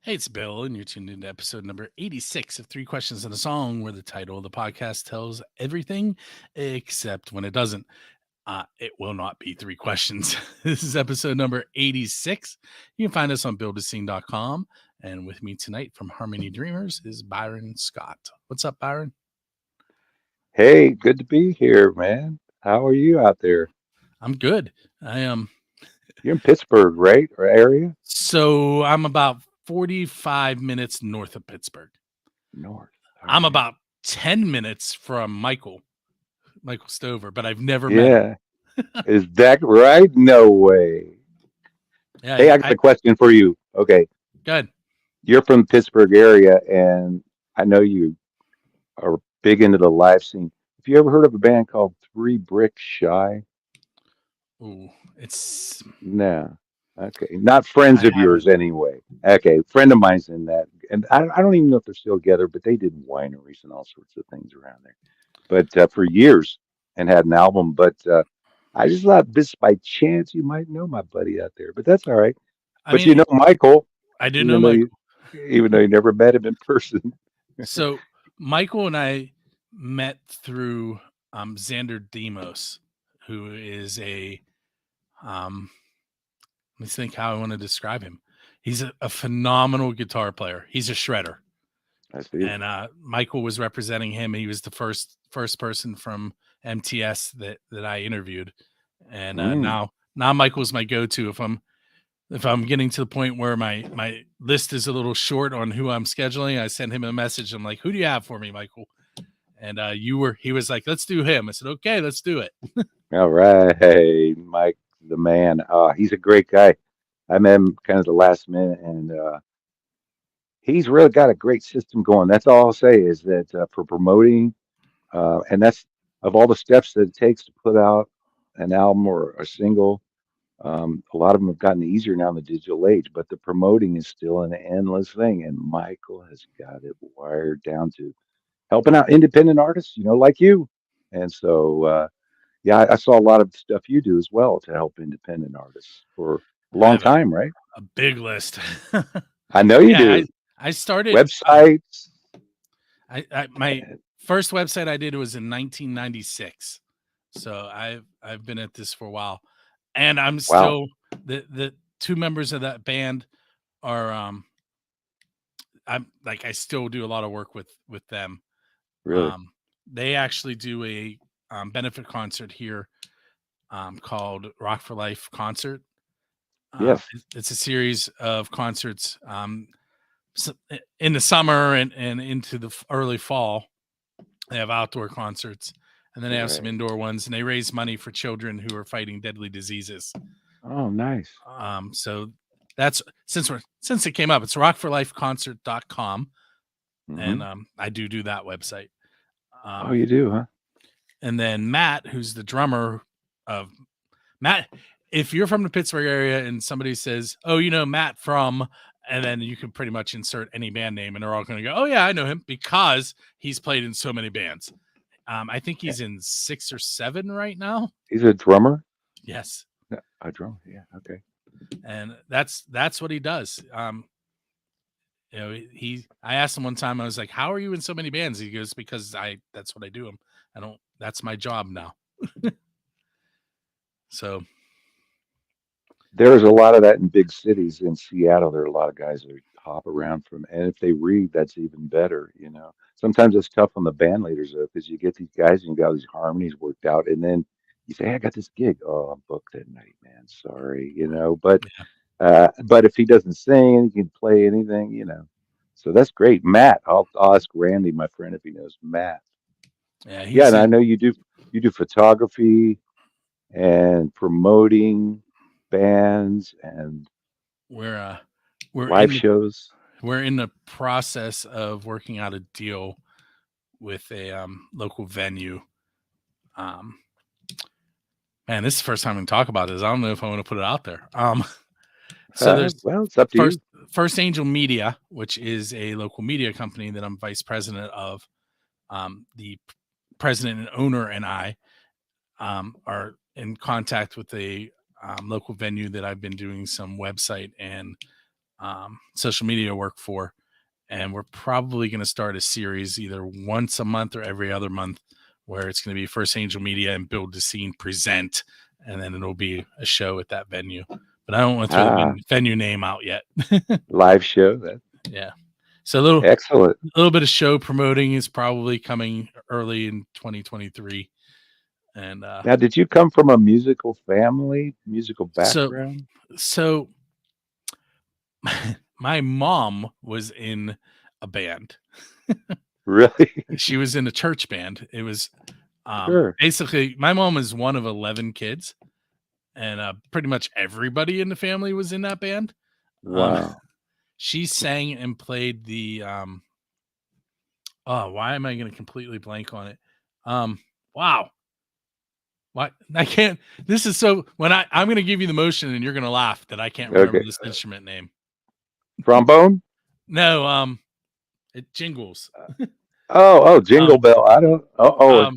Hey, it's Bill, and you're tuned into episode number 86 of Three Questions and a Song, where the title of the podcast tells everything except when it doesn't. It will not be three questions. This is episode number 86. You can find us on buildascene.com. And with me tonight from Harmony Dreamers is Byron Scott. What's up, Byron? Hey, good to be here, man. How are you out there? I'm good. I am. You're in Pittsburgh, right? Or area? So I'm about 45 minutes north of Pittsburgh. North. All I'm right. about 10 minutes from Michael Stover, but I've never met him. Yeah. Is that right? No way. Yeah, Hey, I got a question for you. Okay. good. You're from the Pittsburgh area, and I know you are big into the live scene. Have you ever heard of a band called Three Brick Shy? Ooh, it's No. Okay. Not friends I of haven't. yours anyway. Okay. Friend of mine's in that. And I don't even know if they're still together, but they did wineries and all sorts of things around there. But for years and had an album. But I just thought this by chance you might know my buddy out there. But that's all right. I But you mean, know Michael, I do know even though you Michael. even though you never met him in person. So Michael and I met through Xander Demos, who is a let me think how I want to describe him. He's a phenomenal guitar player. He's a shredder. I see. And Michael was representing him. He was the first person from MTS that I interviewed. And Mm. now Michael's my go-to if I'm getting to the point where my list is a little short on who I'm scheduling. I send him a message. I'm like, who do you have for me, Michael? And he was like, let's do him. I said, okay, let's do it. All right, Mike, the man. He's a great guy. I met him kind of the last minute, and he's really got a great system going. That's all I'll say is that for promoting, and that's of all the steps that it takes to put out an album or a single. A lot of them have gotten easier now in the digital age, but the promoting is still an endless thing. And Michael has got it wired down to helping out independent artists, like you. And so, yeah, I saw a lot of stuff you do as well to help independent artists for a I long have time, right? a big list. I know you Yeah, do. I started. Websites. My first website I did was in 1996, so I've been at this for a while, and I'm Wow, still the two members of that band are I'm like I still do a lot of work with them. really? Um, they actually do a benefit concert here called Rock for Life concert. Yes. It's a series of concerts in the summer and into the early fall. They have outdoor concerts, and then they have some Right. indoor ones, and they raise money for children who are fighting deadly diseases. Oh, nice. So that's since it came up, it's rockforlifeconcert.com, Hmm. and I do that website. Oh, Um, you do, huh? and then Matt, who's the drummer of Matt, if you're from the Pittsburgh area and somebody says, "Oh, you know Matt from," and then you can pretty much insert any band name, and they're all going to go, "Oh yeah, I know him," because he's played in so many bands. I think Yeah. he's in 6 or 7 right now. He's a drummer. Yes, Yeah, a drummer. Yeah. Okay. and that's what he does. I asked him one time. I was like, "How are you in so many bands?" He goes, "Because that's what I do. I don't. That's my job now." So There's a lot of that in big cities. In Seattle, there are a lot of guys that hop around from, and if they read, that's even better. Sometimes it's tough on the band leaders though, because you get these guys and you got all these harmonies worked out, and then you say, "Hey, I got this gig. Oh, I'm booked that night, man. Sorry. yeah, But if he doesn't sing, he can play anything. So that's great. Matt, I'll ask Randy, my friend, if he knows Matt. yeah. Yeah, He's and I in. know you do photography and promoting bands and We're we're live in the shows. we're in the process of working out a deal with a local venue. Um, Man, this is the first time we can talk about this. I don't know if I want to put it out there. So there's Well, it's up to first you. First Angel Media, which is a local media company that I'm vice president of. The president and owner and I are in contact with a local venue that I've been doing some website and social media work for. And we're probably going to start a series either once a month or every other month where it's going to be First Angel Media and Build the Scene present, and then it'll be a show at that venue. But I don't want to throw the venue name out yet. Live show. That Yeah. So a excellent. little bit of show promoting is probably coming early in 2023. And now, did you come from a musical family, musical background? So my mom was in a band. Really? She was in a church band. It was Sure. basically my mom is one of 11 kids, and pretty much everybody in the family was in that band. Wow. She sang and played the oh, why am I going to completely blank on it? Wow. What? I can't. This is so. When I'm going to give you the motion, and you're going to laugh that I can't remember Okay. this instrument name. Trombone? No. It jingles. Jingle bell. I don't.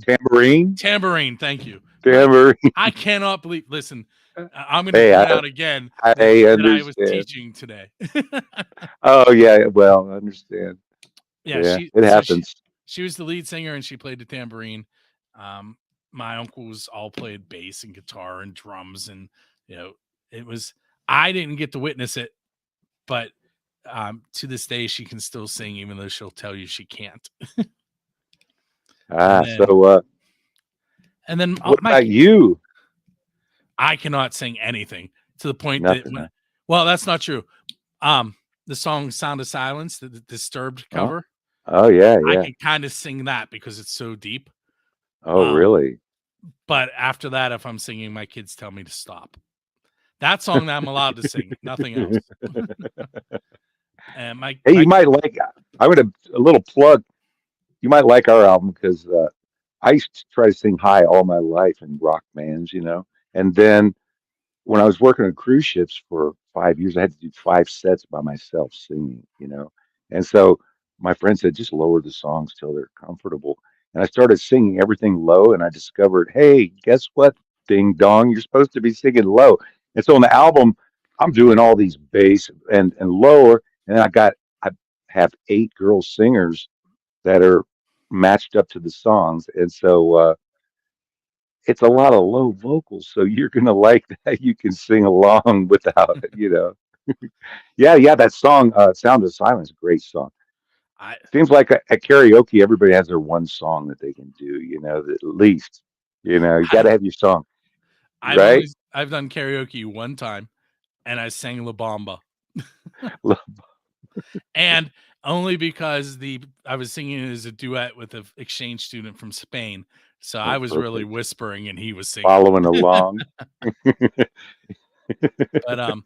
Tambourine. Tambourine. Thank you. Tambourine. I cannot believe. Listen, I'm going to point out again that I was teaching today. Oh yeah. Well, I understand. Yeah, it happens. She was the lead singer, and she played the tambourine. My uncles all played bass and guitar and drums, and it was. I didn't get to witness it, but to this day, she can still sing, even though she'll tell you she can't. And then what about you? I cannot sing anything to the point Nothing, that. Well, that's not true. The song "Sound of Silence," the Disturbed cover. Oh yeah. I can kind of sing that because it's so deep. Oh really? But after that, if I'm singing, my kids tell me to stop. That song that I'm allowed to sing, nothing else. And you might like. I'm gonna a little plug. You might like our album because I used to try to sing high all my life in rock bands, and then when I was working on cruise ships for 5 years, I had to do 5 sets by myself singing, and so my friend said just lower the songs till they're comfortable. And I started singing everything low, and I discovered, hey, guess what? Ding dong, you're supposed to be singing low. And so on the album, I'm doing all these bass and lower, and I have 8 girl singers that are matched up to the songs, and so it's a lot of low vocals. So you're gonna like that. You can sing along without yeah, that song, "Sound of Silence," great song. Seems like at karaoke, everybody has their one song that they can do, at least. You got to have your song, right? I've done karaoke one time, and I sang La Bamba. And only because I was singing it as a duet with an exchange student from Spain. So I was really whispering and he was singing. Following along. But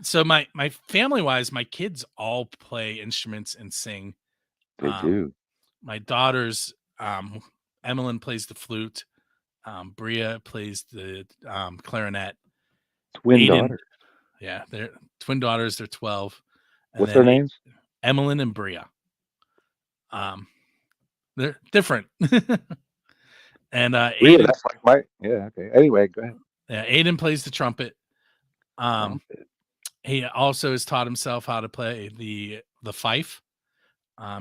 so my family-wise, my kids all play instruments and sing. They do. My daughters, Emmeline plays the flute. Bria plays the clarinet. Twin daughters. Yeah, they're twin daughters. They're 12. What's their names? Emmeline and Bria. They're different. And Aiden, that's like okay. Anyway, go ahead. Yeah, Aiden plays the trumpet. He also has taught himself how to play the fife.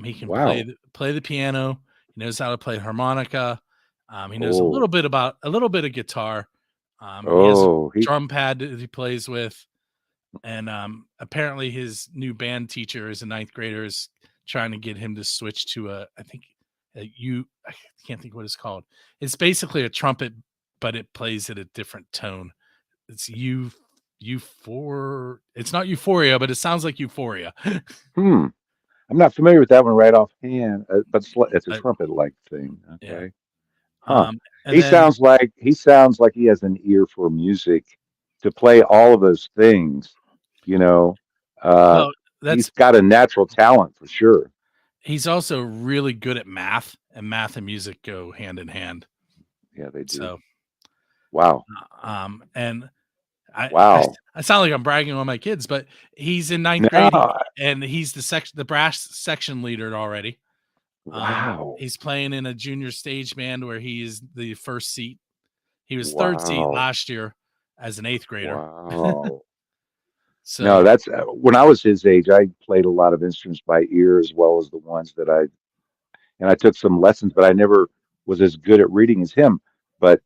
He can play the piano. He knows how to play harmonica. He knows a little bit of guitar. He has a drum pad that he plays with. And apparently his new band teacher is a 9th grader is trying to get him to switch to I can't think what it's called. It's basically a trumpet, but it plays at a different tone. It's it's not euphoria, but it sounds like euphoria. I'm not familiar with that one right offhand, but it's a trumpet-like thing. Okay. Yeah. He sounds like he has an ear for music to play all of those things. He's got a natural talent for sure. He's also really good at math, and math and music go hand in hand. Yeah, they do. So, wow. And I sound like I'm bragging on my kids, but he's in 9th grade, and he's the brass section leader already. Wow. He's playing in a junior stage band where he is the first seat. He was 3rd seat last year as an 8th grader. Wow. No, So that's when I was his age, I played a lot of instruments by ear as well as the ones that I took some lessons, but I never was as good at reading as him. But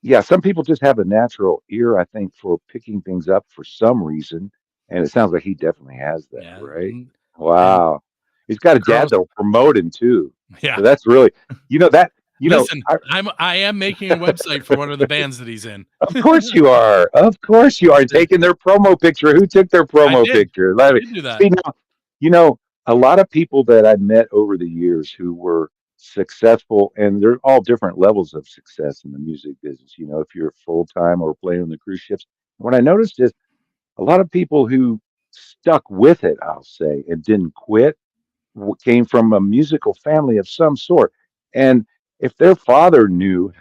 yeah, some people just have a natural ear, I think, for picking things up for some reason. And it sounds like he definitely has that, yeah, right? and Wow. He's got the a dad girls, that'll promote him too. yeah. So that's really, that, Listen, I am making a website for one of the bands that he's in. of course you are. Of course you are. And taking their promo picture. Who took their I promo did. picture? I Let me did do that. see now, you know, a lot of people that I met over the years who were successful, and they're all different levels of success in the music business. If you're full time or playing on the cruise ships. What I noticed is a lot of people who stuck with it, I'll say, and didn't quit, came from a musical family of some sort. And if their father knew,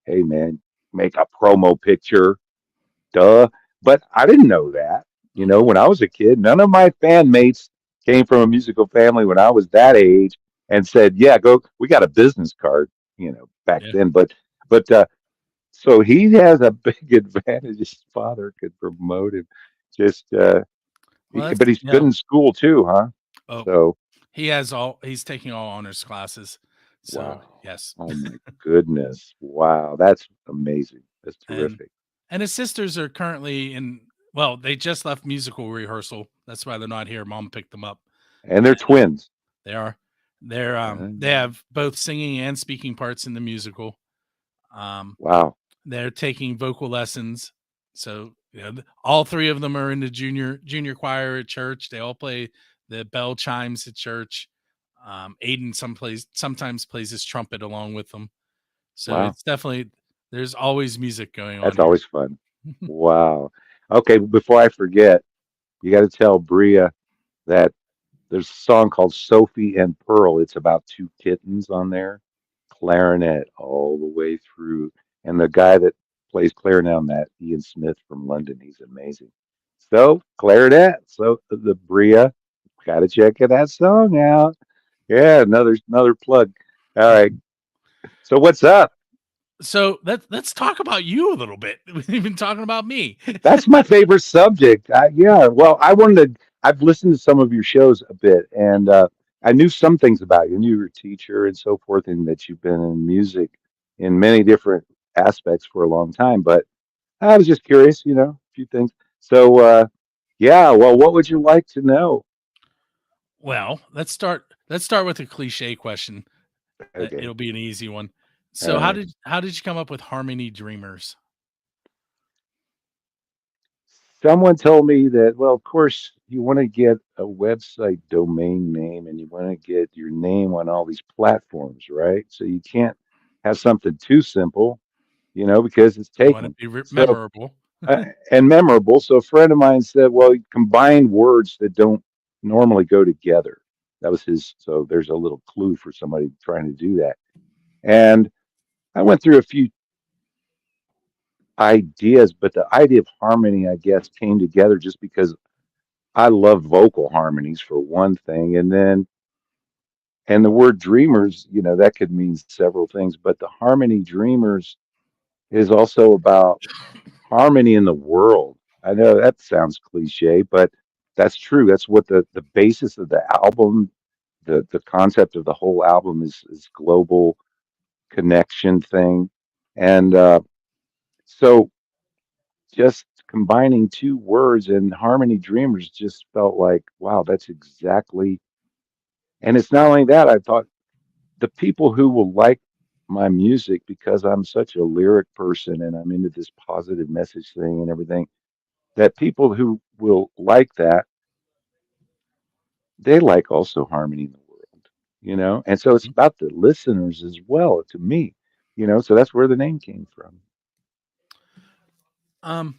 hey man, make a promo picture, duh. But I didn't know that. Mhm. When I was a kid, none of my bandmates came from a musical family when I was that age and said, "Yeah, go." We got a business card, back Yeah. then. But so he has a big advantage. His father could promote him. Just, Well, but he's good in school too, huh? oh, So, he's taking all honors classes. So, wow. yes. Oh my goodness. Wow. That's amazing. That's And terrific. his sisters are currently in, well, they just left musical rehearsal. That's why they're not here. Mom picked them up. And they're And twins. they are. They Uh, have both singing and speaking parts in the musical. Um, wow. they're taking vocal lessons. So, all three of them are in the junior choir at church. They all play the bell chimes at church. Aiden sometimes plays his trumpet along with them. So Wow. it's definitely, there's always music going on That's here. always fun. Wow. Okay, before I forget, you got to tell Bria that there's a song called Sophie and Pearl. It's about two kittens on there, clarinet all the way through. And the guy that plays clarinet on that, Ian Smith from London, he's amazing. So, clarinet. So, the Bria, got to check that song out. Yeah, another plug. All right. So, what's up? So let's talk about you a little bit. We've been talking about me. That's my favorite subject. Yeah, well, I've listened to some of your shows a bit, and I knew some things about you. I knew you were a teacher and so forth, and that you've been in music in many different aspects for a long time. But I was just curious, a few things. So, yeah, well, what would you like to know? Well, let's start with a cliche question. Okay. It'll be an easy one. All So right. how did you come up with Harmony Dreamers? Someone told me that, well, of course, you want to get a website domain name and you want to get your name on all these platforms, right? So you can't have something too simple, because it's You want it taken. to be So, memorable. and memorable. So a friend of mine said, well, you combine words that don't normally go together. That was his. So there's a little clue for somebody trying to do that. And I went through a few ideas, but the idea of harmony, I guess, came together just because I love vocal harmonies for one thing, and the word dreamers, that could mean several things, but the harmony dreamers is also about harmony in the world. I know that sounds cliche, but that's true. That's what the basis of the album, the concept of the whole album is global connection thing, and so just combining two words and harmony dreamers just felt like wow, that's exactly. And it's not only that. I thought the people who will like my music because I'm such a lyric person and I'm into this positive message thing and everything, that people who will like that, they like also harmony in the world, And so it's Mhm. about the listeners as well to me, so that's where the name came from. Um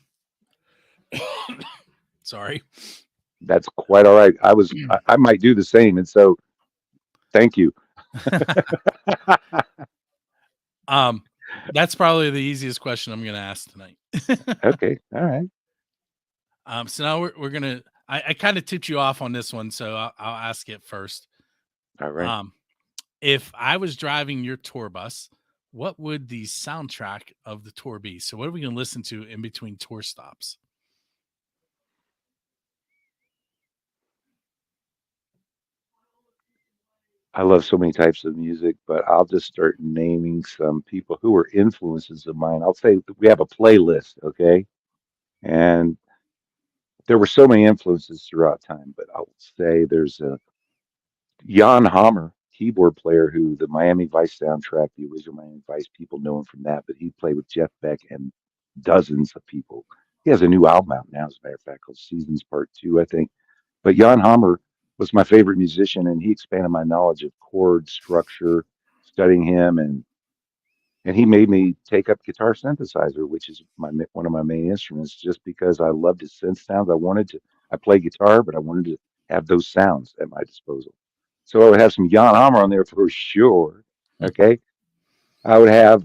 sorry. That's quite all right. I might do the same. And so thank you. um that's probably the easiest question I'm going to ask tonight. Okay. All right. So now we're going to I kind of tipped you off on this one, so I'll ask it first. All right. Um if I was driving your tour bus, what would the soundtrack of the tour be? So what are we going to listen to in between tour stops? I love so many types of music, but I'll just start naming some people who were influences of mine. I'll say we have a playlist, okay? And there were so many influences throughout time, but I'll say there's a Jan Hammer, keyboard player, who the Miami Vice soundtrack, the original Miami Vice, people know him from that, but he played with Jeff Beck and dozens of people. He has a new album out now, as a matter of fact, called Seasons Part Two, I think. But Jan Hammer was my favorite musician, and he expanded my knowledge of chord structure, studying him, and he made me take up guitar synthesizer, which is one of my main instruments, just because I loved his synth sounds. I play guitar, but I wanted to have those sounds at my disposal. So I would have some Jan Hammer on there for sure. Okay. I would have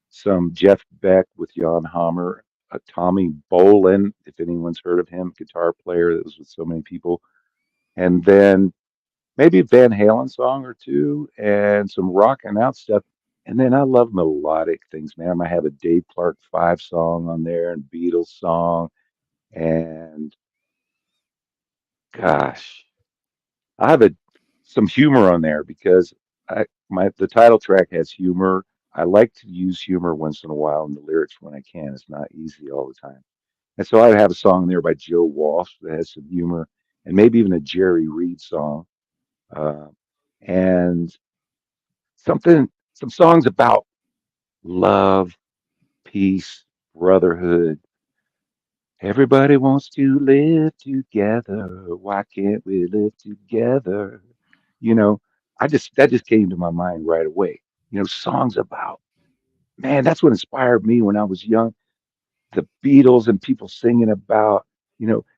some Jeff Beck with Jan Hammer, Tommy Bolin, if anyone's heard of him, guitar player that was with so many people. And then maybe a Van Halen song or two and some rocking out stuff. And then I love melodic things, man. I might have a Dave Clark 5 song on there and Beatles song. And gosh, I have some humor on there because the title track has humor. I like to use humor once in a while in the lyrics when I can. It's not easy all the time. And so I have a song there by Joe Walsh that has some humor and maybe even a Jerry Reed song. Uh, and some songs about love, peace, brotherhood. Everybody wants to live together. Why can't we live together? You know, that just came to my mind right away. Songs about, man, that's what inspired me when I was young. The Beatles and people singing about,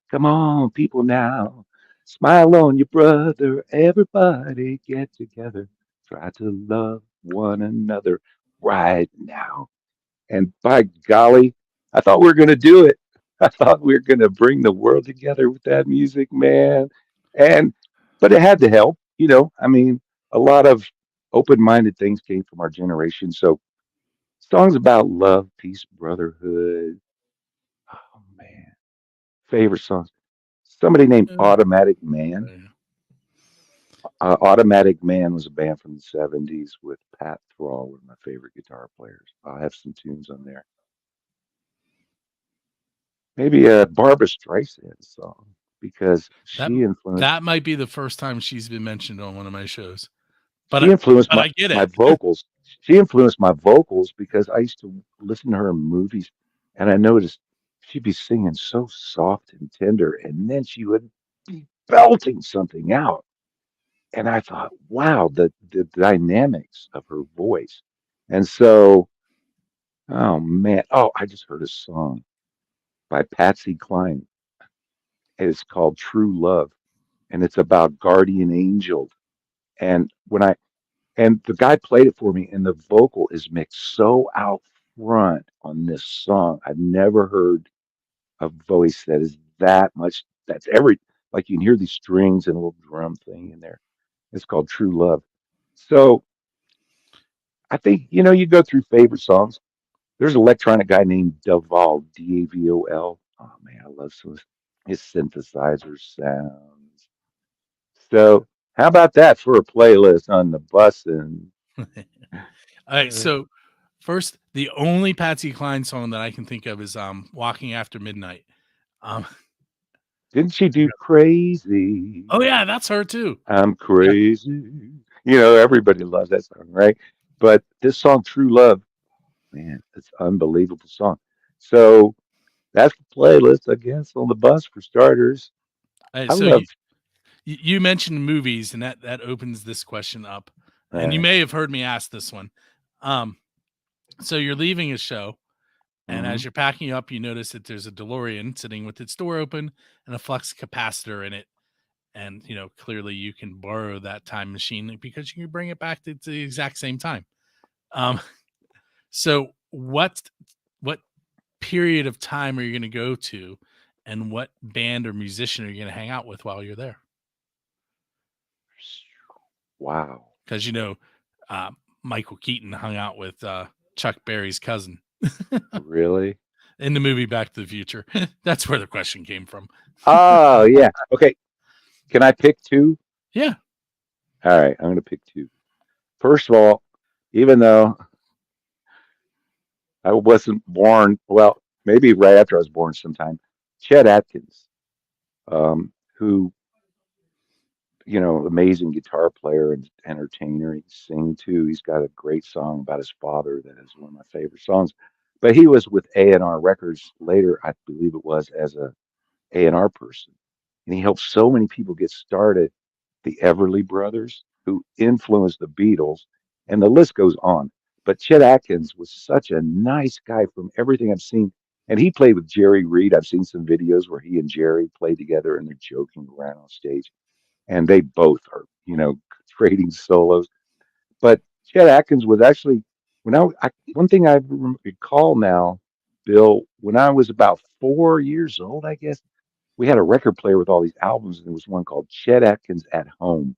come on, people now, smile on your brother. Everybody get together. Try to love one another right now. And by golly, I thought we were going to do it. I thought we were going to bring the world together with that music, man. And, but it had to help, I mean, a lot of open minded things came from our generation. So songs about love, peace, brotherhood. Oh, man. Favorite songs. Somebody named Uh, Automatic Man. Automatic Man was a band from the 70s with Pat Thrall, one of my favorite guitar players. I'll have some tunes on there. Maybe a Barbra Streisand song because that that might be the first time she's been mentioned on one of my shows. But she influenced I get my it. vocals. She influenced my vocals because I used to listen to her in movies, and I noticed she'd be singing so soft and tender, and then she would be belting something out. And I thought, wow, the dynamics of her voice. And so, oh man, I just heard a song by Patsy Cline. It's called True Love, and it's about guardian angel. And the guy played it for me, and the vocal is mixed so out front on this song. I've never heard a voice that is that much. That's like you can hear these strings and a little drum thing in there. It's called True Love. So I think, you go through favorite songs. There's an electronic guy named Davol, Davol. Oh man, I love his synthesizer sounds. So how about that for a playlist on the bus? And All right, so first, the only Patsy Cline song that I can think of is "Walking After Midnight." Um, didn't she do Crazy? oh yeah, that's her too. I'm Yeah, crazy. Everybody loves that song, right? But this song, True Love, man, it's an unbelievable song. So that's the playlist, I guess, on the bus for starters. all right, I so love you mentioned movies, and that opens this question up, and you uh, may have heard me ask this one. Um, so you're leaving a show, and mhm. as you're packing up, you notice that there's a DeLorean sitting with its door open and a flux capacitor in it. And clearly you can borrow that time machine because you can bring it back to the exact same time. Um, so what period of time are you going to go to, and what band or musician are you going to hang out with while you're there? Wow. Because uh, Michael Keaton hung out with Chuck Berry's cousin Really? in the movie Back to the Future. That's where the question came from. Oh, yeah. Okay. Can I pick two? Yeah. All right, I'm going to pick two. First of all, even though I wasn't born, well, maybe right after I was born sometime, Chet Atkins, who, amazing guitar player and entertainer. He can sing too. He's got a great song about his father that is one of my favorite songs. But he was with A&R Records later, I believe it was, as a A&R person. And he helped so many people get started. The Everly Brothers, who influenced the Beatles, and the list goes on. But Chet Atkins was such a nice guy from everything I've seen. And he played with Jerry Reed. I've seen some videos where he and Jerry played together and they're joking around on stage. And they both are, trading solos. But Chet Atkins was actually, one thing I recall now, Bill, when I was about 4 years old, I guess, we had a record player with all these albums, and there was one called Chet Atkins at Home,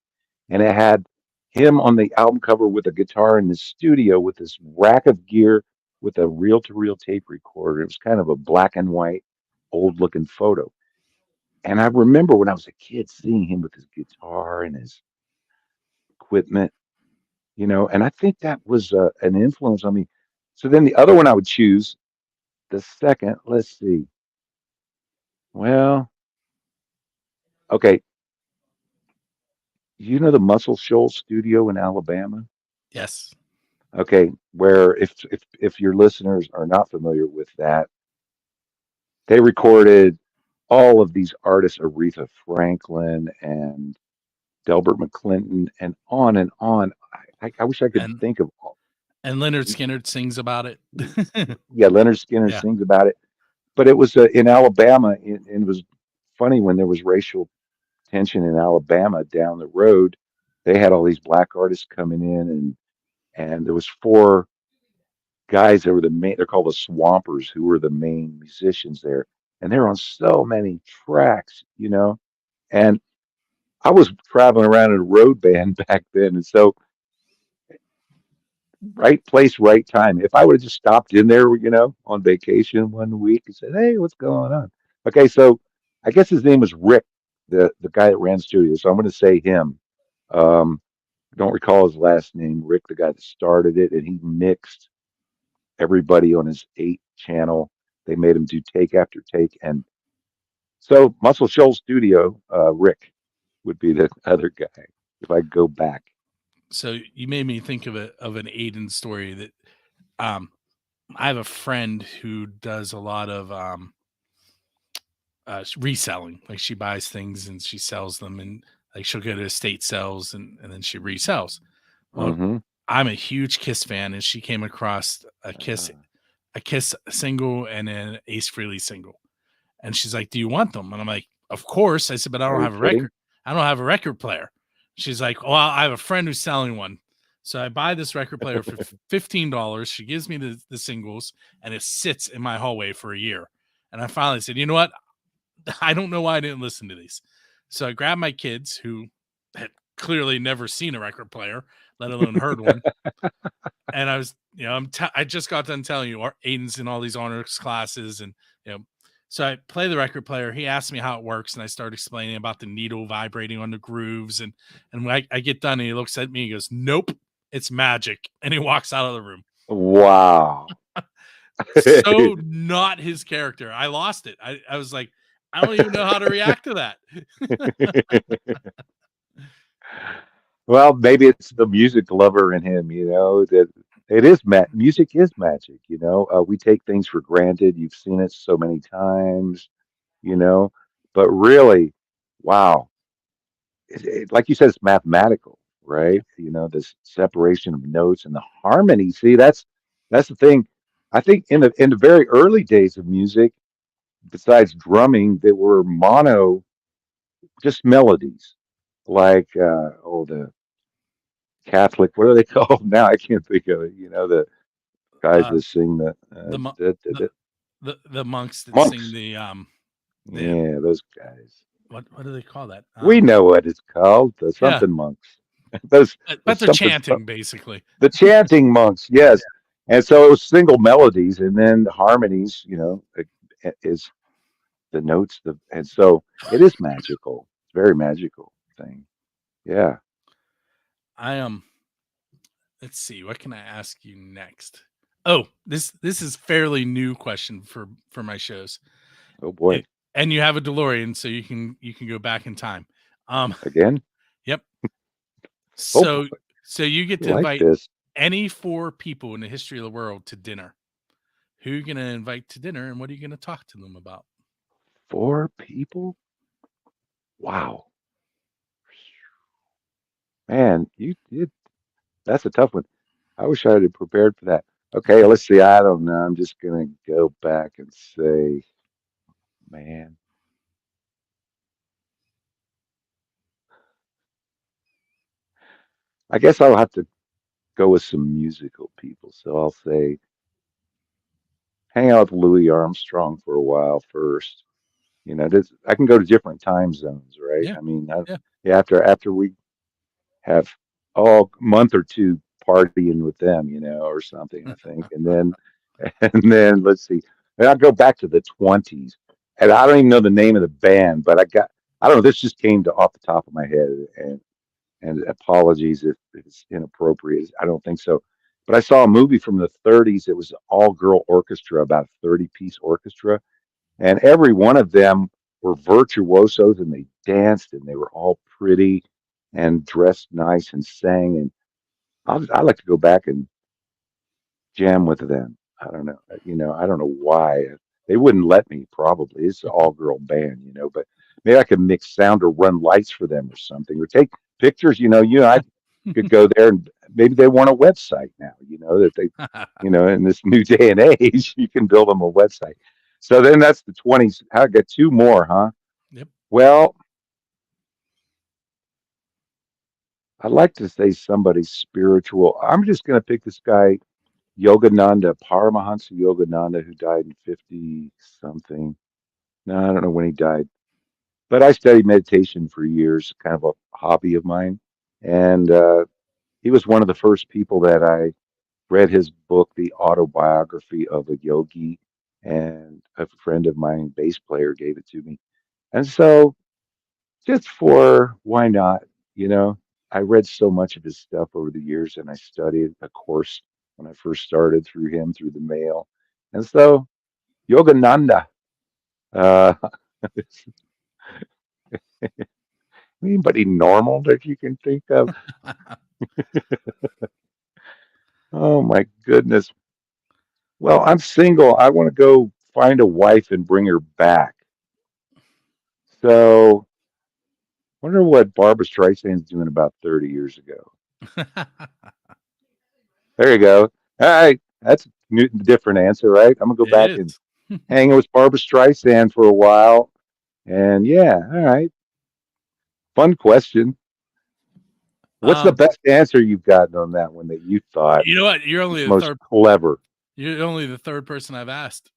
and it had him on the album cover with a guitar in the studio with this rack of gear with a reel-to-reel tape recorder. It was kind of a black and white, old-looking photo. And I remember when I was a kid seeing him with his guitar and his equipment, and I think that was an influence on me. So then the other one I would choose, the second, let's see. Well, okay, the Muscle Shoals studio in Alabama? Yes. Okay, where if your listeners are not familiar with that, they recorded all of these artists, Aretha Franklin and Delbert McClinton, and on and on. I wish I could And think of all. and Leonard Skinner sings about it. Yeah, Leonard Skinner Yeah. sings about it, but it was in Alabama, and it was funny when there was racial tension in Alabama down the road. They had all these black artists coming in, and there was four guys that were the main. They're called the Swampers, who were the main musicians there, and they're on so many tracks, And I was traveling around in a road band back then, and so right place, right time. If I would have just stopped in there, on vacation one week and said, "Hey, what's going on?" Okay, so I guess his name was Rick, the guy that ran the studio. So I'm going to say him. Um, I don't recall his last name. Rick, the guy that started it, and he mixed everybody on his 8 channel. They made him do take after take, and so Muscle Shoals Studio, Rick would be the other guy if I go back. So you made me think of an Aiden story that um I have a friend who does a lot of reselling. Like she buys things and she sells them, and like she'll go to estate sales and then she resells. Well, Hmm. I'm a huge Kiss fan, and she came across a Kiss single and an Ace Frehley single. And she's like, "Do you want them?" And I'm like, "Of course." I said, "But I Are don't you have a kidding? record. I don't have a record player." She's like, "Well, I have a friend who's selling one." So I buy this record player for $15. She gives me the singles, and it sits in my hallway for a year. And I finally said, "You know what? I don't know why I didn't listen to these." So I grabbed my kids, who had clearly never seen a record player, let alone heard one. And I was, I just got done telling you, Aiden's in all these honors classes, and you know, so I play the record player. He asked me how it works, and I start explaining about the needle vibrating on the grooves, and when I get done, and he looks at me, he goes, "Nope, it's magic," and he walks out of the room. Wow. So not his character. I lost it. I was like, I don't even know how to react to that. Well, maybe it's the music lover in him, that it is music is magic, we take things for granted. You've seen it so many times, you know, but really, wow. Like you said, it's mathematical, Yeah. right? This separation of notes and the harmony. See, that's the thing. I think in the very early days of music, besides drumming, there were mono, just melodies, like the Catholic. What are they called now? I can't think of it. The guys Uh, that sing the mo- the the monks that sing monks. the Yeah, those guys. what do they call that? We know what it's called, the Yeah, something monks. those the but they're something, chanting basically. the chanting monks. Yes, and so it was single melodies, and then the harmonies. Is the notes. And so it is magical. It's a very magical thing. Yeah. I let's see, what can I ask you next? Oh, this is fairly new question for my shows. Oh boy, It, and you have a DeLorean, so you can go back in time. Um, again? yep. Oh So boy, so you get you to like invite this? any four people in the history of the world to dinner. Who are you gonna invite to dinner, and what are you gonna talk to them about? 4 people? Wow, man, that's a tough one. I wish I had prepared for that. Okay, let's see. I don't know. I'm just gonna go back and say, man, I guess I'll have to go with some musical people. So I'll say, hang out with Louis Armstrong for a while first. I can go to different time zones, right? Yeah, I mean, yeah. yeah, after we have all month or two partying with them, or something, I think. And then and then let's see. And I'll go back to the 20s. And I don't even know the name of the band, but I don't know, this just came to off the top of my head, and apologies if it's inappropriate. I don't think so. But I saw a movie from the 30s. It was an all-girl orchestra, about a 30-piece orchestra, and every one of them were virtuosos, and they danced, and they were all pretty and dressed nice and sang. And I'd like to go back and jam with them. I don't know. I don't know why. They wouldn't let me, probably. It's an all girl band, but maybe I could mix sound or run lights for them or something, or take pictures. I could go there, and maybe they want a website now, that they, in this new day and age, you can build them a website. So then that's the 20s. I got two more, huh? Yep. Well, I'd like to say somebody spiritual. I'm just going to pick this guy, Yogananda, Paramahansa Yogananda, who died in 50 something. No, I don't know when he died, but I studied meditation for years, kind of a hobby of mine. And he was one of the first people that I read his book, The Autobiography of a Yogi. And a friend of mine, bass player, gave it to me. And so, just for why not, you know, I read so much of his stuff over the years, and I studied a course when I first started through him through the mail. And so, Yogananda, uh, anybody normal that you can think of? Oh my goodness. Well, I'm single. I want to go find a wife and bring her back. So, wonder what Barbara Streisand's doing about 30 years ago. There you go. All right. That's a different answer, right? I'm going to go It back and is. hang with Barbara Streisand for a while. And yeah, all right. Fun question. What's the Um, best answer you've gotten on that one that you thought you know what? was most clever? You're only the third person I've asked.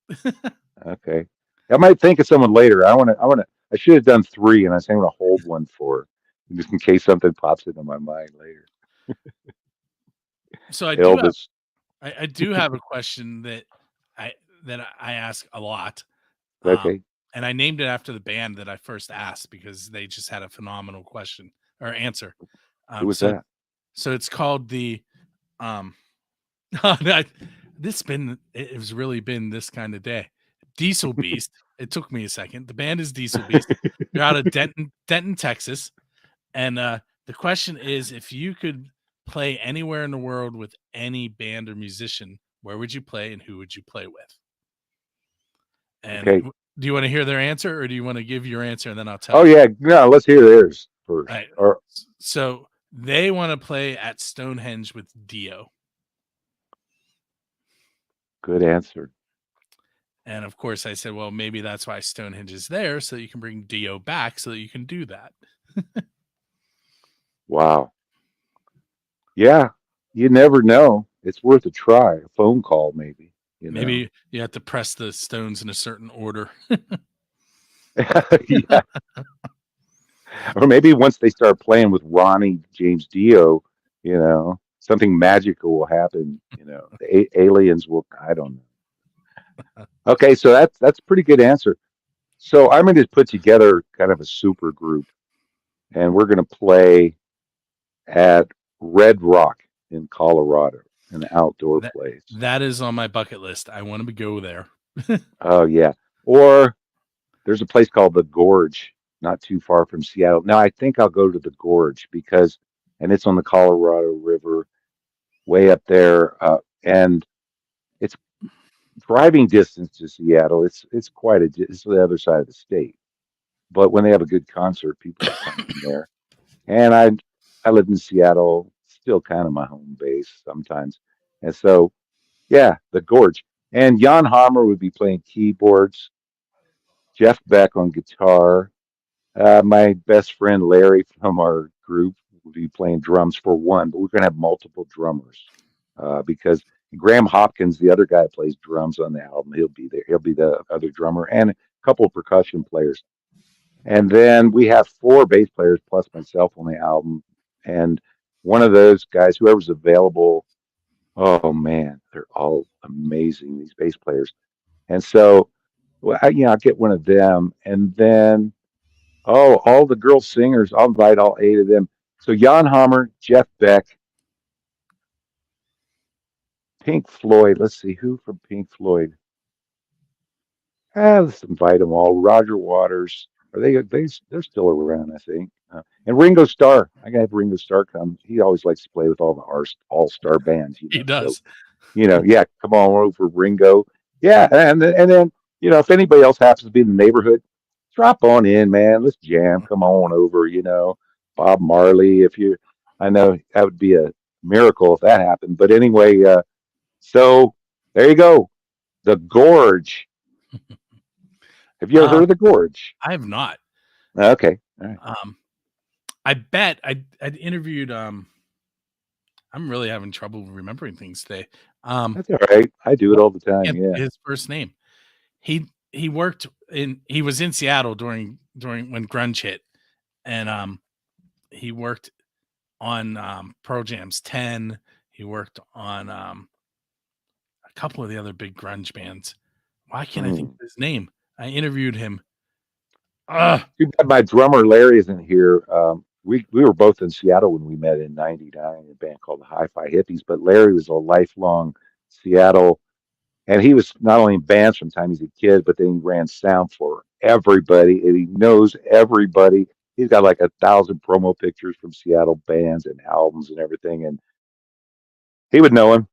Okay. I might think of someone later. I should have done three, and I was going to hold one for just in case something pops into my mind later. So Elvis. I do have a question I I ask a lot. Um, Okay. and I named it after the band that I first asked because they just had a phenomenal question or answer. Who was So that? it's called the um I- it has really been this kind of day. Diesel Beast. It took me a second. The band is Diesel Beast. They're out of Denton, Texas. And the question is, if you could play anywhere in the world with any band or musician, where would you play and who would you play with? And Okay. do you want to hear their answer or do you want to give your answer and then I'll tell Oh you? yeah. No, let's hear theirs All first. right. Or So they want to play at Stonehenge with Dio. good answer. And of course, I said, well, maybe that's why Stonehenge is there so that you can bring Dio back so that you can do that. Wow. Yeah. You never know. It's worth a try. A phone call, maybe. Maybe you have to press the stones in a certain order. Yeah. Or maybe once they start playing with Ronnie James Dio, something magical will happen. The aliens will. I don't know. Okay, so that's a pretty good answer. So I'm going to put together kind of a super group, and we're going to play at Red Rock in Colorado, an outdoor That place. that is on my bucket list. I want to go there. Oh yeah. Or there's a place called the Gorge, not too far from Seattle. Now I think I'll go to the Gorge because, and it's on the Colorado River, way up there, and it's driving distance to Seattle. It's quite it's the other side of the state. But when they have a good concert, people will come from there. And I lived in Seattle, still kind of my home base sometimes. And so yeah, the Gorge. And Jan Hammer would be playing keyboards, Jeff Beck on guitar. My best friend Larry from our group will be playing drums for one, but we're going to have multiple drummers because Graham Hopkins, the other guy that plays drums on the album, he'll be there. He'll be the other drummer and a couple of percussion players. And then we have four bass players plus myself on the album. And one of those guys, whoever's available, oh man, they're all amazing, these bass players. And so, well, I'll get one of them. And then, oh, all the girl singers, I'll invite all eight of them. So Jan Hammer, Jeff Beck, Pink Floyd. Let's see who from Pink Floyd. Let's invite them all. Roger Waters. Are they're still around, I think. And Ringo Starr. I gotta have Ringo Starr come. He always likes to play with all the all-star bands, He So, does. yeah, come on over, Ringo. Yeah, and then, if anybody else happens to be in the neighborhood, drop on in, man. Let's jam. Come on over, Bob Marley. I know that would be a miracle if that happened. But anyway, so there you go. The Gorge. Have you ever heard Um, of the Gorge? I have not. Okay. All right. I bet I'd interviewed. I'm really having trouble remembering things today. That's all right. I do it all the time. Can't Yeah. his first name. He worked in. He was in Seattle during when grunge hit, and he worked on Pearl Jam's 10. He worked on a couple of the other big grunge bands. Why can't I think Mm. of his name? I interviewed him. Too bad my drummer Larry isn't here. We were both in Seattle when we met in '99 in a band called the Hi-Fi Hippies. But Larry was a lifelong Seattle, and he was not only in bands from the time he's a kid, but then he ran sound for everybody, and he knows everybody. He's got like 1,000 promo pictures from Seattle bands and albums and everything, and he would know him.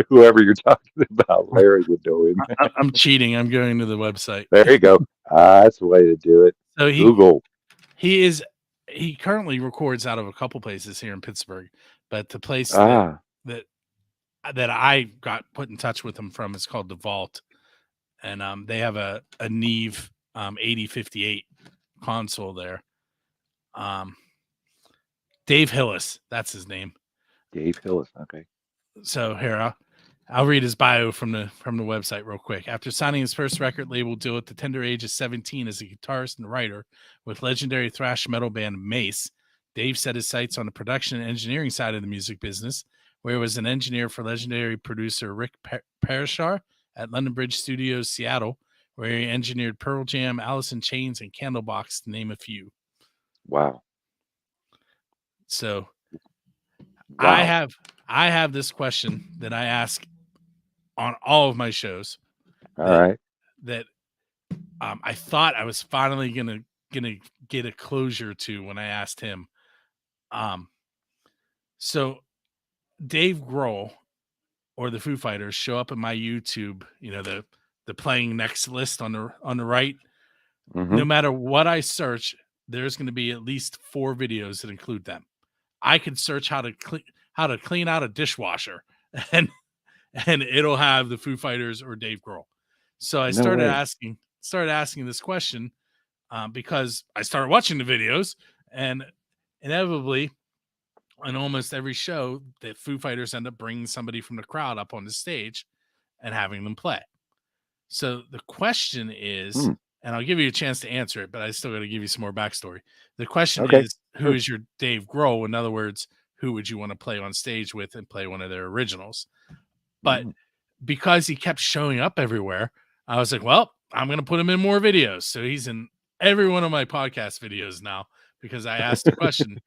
Whoever you're talking about, Larry would know him. I'm cheating. I'm going to the website. There you go. That's the way to do it. So Google. he currently records out of a couple places here in Pittsburgh, but the place Ah, that I got put in touch with him from is called the Vault, and they have a Neve 8058 console there. Dave Hillis, that's his name. Dave Hillis. Okay. So here I'll read his bio from the website real quick. After signing his first record label deal at the tender age of 17 as a guitarist and writer with legendary thrash metal band Mace, Dave set his sights on the production and engineering side of the music business, where he was an engineer for legendary producer Rick Parashar at London Bridge Studios, Seattle, where he engineered Pearl Jam, Alice in Chains, and Candlebox, to name a few. Wow. So Wow. I have this question that I ask on all of my shows All that right. I thought I was finally gonna get a closure to when I asked him. So Dave Grohl or the Foo Fighters show up in my YouTube, the playing next list on the right. Mm-hmm. No matter what I search, there's going to be at least 4 videos that include them. I could search how to clean out a dishwasher, and it'll have the Foo Fighters or Dave Grohl. So I No started way. asking this question because I started watching the videos, and inevitably, on almost every show, the Foo Fighters end up bringing somebody from the crowd up on the stage and having them play. So the question is, Hmm. and I'll give you a chance to answer it, but I still got to give you some more backstory. The question Okay. is, who Sure. is your Dave Grohl? In other words, who would you want to play on stage with and play one of their originals? But Mm. because he kept showing up everywhere, I was like, well, I'm going to put him in more videos. So he's in every one of my podcast videos now because I asked a question.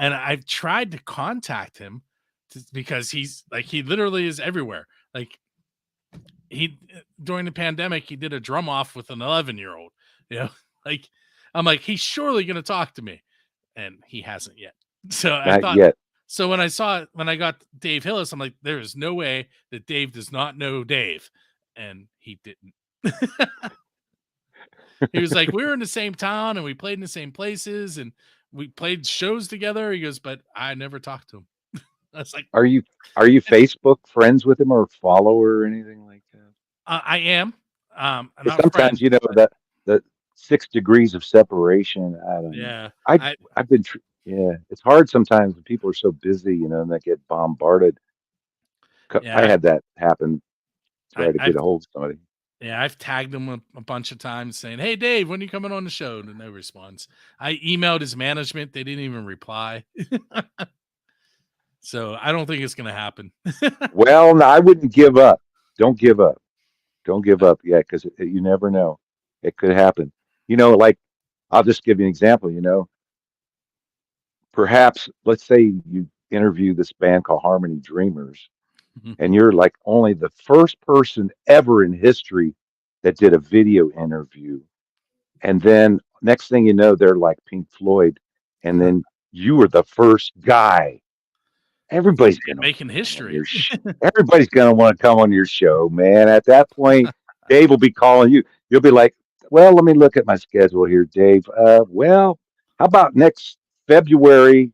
and I've tried to contact him because he's like he literally is everywhere. Like he during the pandemic, he did a drum off with an 11-year-old. You know, like I'm like he's surely going to talk to me, and he hasn't yet. So I Not thought. yet. So when I got Dave Hillis, I'm like, there is no way that Dave does not know Dave, and he didn't. He was like, we were in the same town and we played in the same places and we played shows together. He goes, but I never talked to him. I was like, Are you are you Facebook friends with him or follow or anything like that? I am. I'm 'Cause not sometimes, friends, you know, but the 6 degrees of separation, I don't know. yeah, I I I've been tr yeah, it's hard sometimes when people are so busy, you know, and they get bombarded. I yeah, had that happen, try to get I've a hold of somebody. yeah, I've tagged him a bunch of times saying, "Hey, Dave, when are you coming on the show?" And no response. I emailed his management; they didn't even reply. So I don't think it's gonna happen. Well, no, I wouldn't give up. Don't give up. Don't give up yet, 'cause you never know. It could happen. You know, like, I'll just give you an example, you know, perhaps, let's say you interview this band called Harmony Dreamers, and you're like only the first person ever in history that did a video interview. And then next thing you know, they're like Pink Floyd, and then you were the first guy. Everybody's gonna Making wanna come on history. your everybody's gonna wanna come on your show, man. At that point, Dave will be calling you. You'll be like, "Well, let me look at my schedule here, Dave. Well, how about next February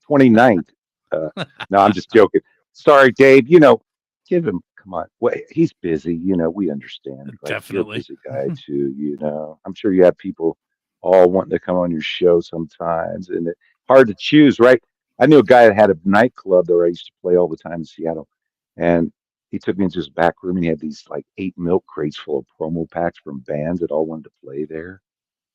29th?" Uh, no, I'm just joking. Sorry, Dave. You know, give him. Come on. Wait, he's busy. You know, we understand. Like you're a Definitely. busy guy too. You know, I'm sure you have people all wanting to come on your show sometimes, and it's hard to choose, right? I knew a guy that had a nightclub that I used to play all the time in Seattle, and he took me into his back room and he had these like 8 milk crates full of promo packs from bands that all wanted to play there.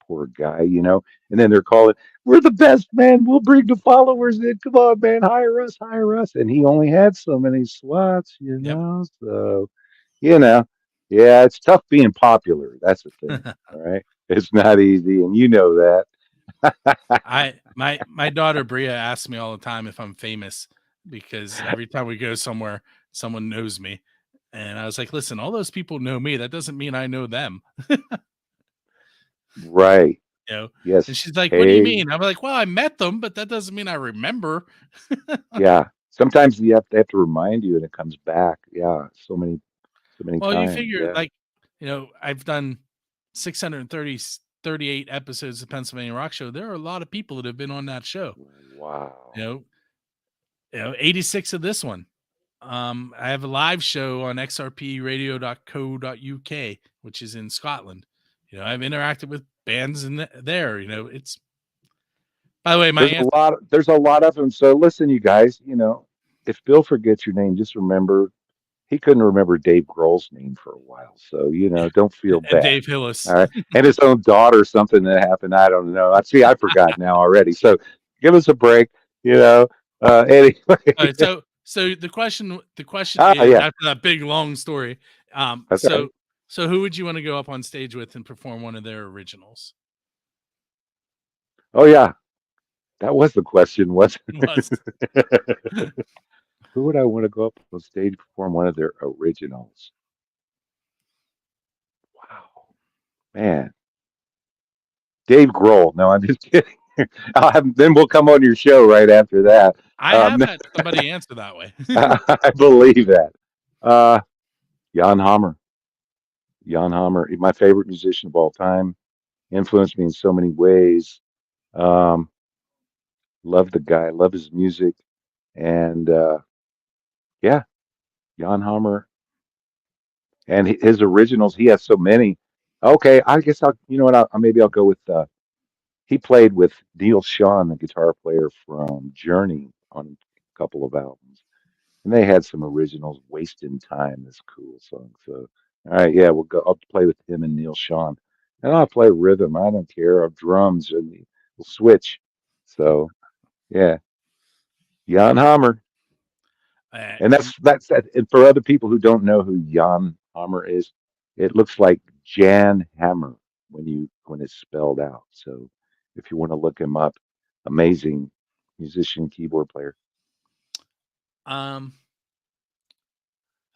Poor guy, you know. And then they're calling, "We're the best, man. We'll bring the followers in. Come on, man, hire us, hire us." And he only had so many slots, you Yep. know. So, you know, yeah, it's tough being popular. That's the thing. All right. It's not easy, and you know that. My daughter Bria asks me all the time if I'm famous because every time we go somewhere, someone knows me. And I was like, listen, all those people know me. That doesn't mean I know them. Right. You know? And Yes. she's like, what do you Hey. mean? I'm like, well, I met them, but that doesn't mean I remember. Yeah. Sometimes they have to remind you and it comes back. Yeah. So many Well, you times. figure Yeah. like, I've done 630 38 episodes of Pennsylvania Rock Show. There are a lot of people that have been on that show. You Wow. know, 86 of this one. I have a live show on xrpradio.co.uk, which is in Scotland. I've interacted with bands in there. It's by the way, my answer. There's a lot of them. So listen, you guys, you know, if Bill forgets your name, just remember he couldn't remember Dave Grohl's name for a while. So, you know, don't feel And bad. Dave Hillis. All right. And his own daughter, something that happened. I don't know. I see, I forgot now already. So give us a break, you know. Anyway. All right, so the question Ah, is yeah. after that big long story. Um, That's right. so so who would you want to go up on stage with and perform one of their originals? Oh, yeah. That was the question, wasn't Was it? Who would I want to go up on stage perform one of their originals? Wow, man, Dave Grohl. No, I'm just kidding. Then we'll come on your show right after that. I have had somebody answer that way. I believe that. Uh, Jan Hammer. Jan Hammer, my favorite musician of all time, influenced me in so many ways. Um, love the guy, love his music, and yeah, Jan Hammer and his originals. He has so many. Okay, I guess I'll. You know what? Maybe I'll go with. He played with Neil Schon, the guitar player from Journey, on a couple of albums, and they had some originals. "Wasting Time" this cool song. So, all right, yeah, we'll go. I'll play with him and Neil Schon, and I'll play rhythm. I don't care. Or drums, and we'll switch. So, yeah, Jan Hammer. And And that's that. And for other people who don't know who Jan Hammer is, it looks like Jan Hammer when it's spelled out. So if you want to look him up, amazing musician, keyboard player. Um,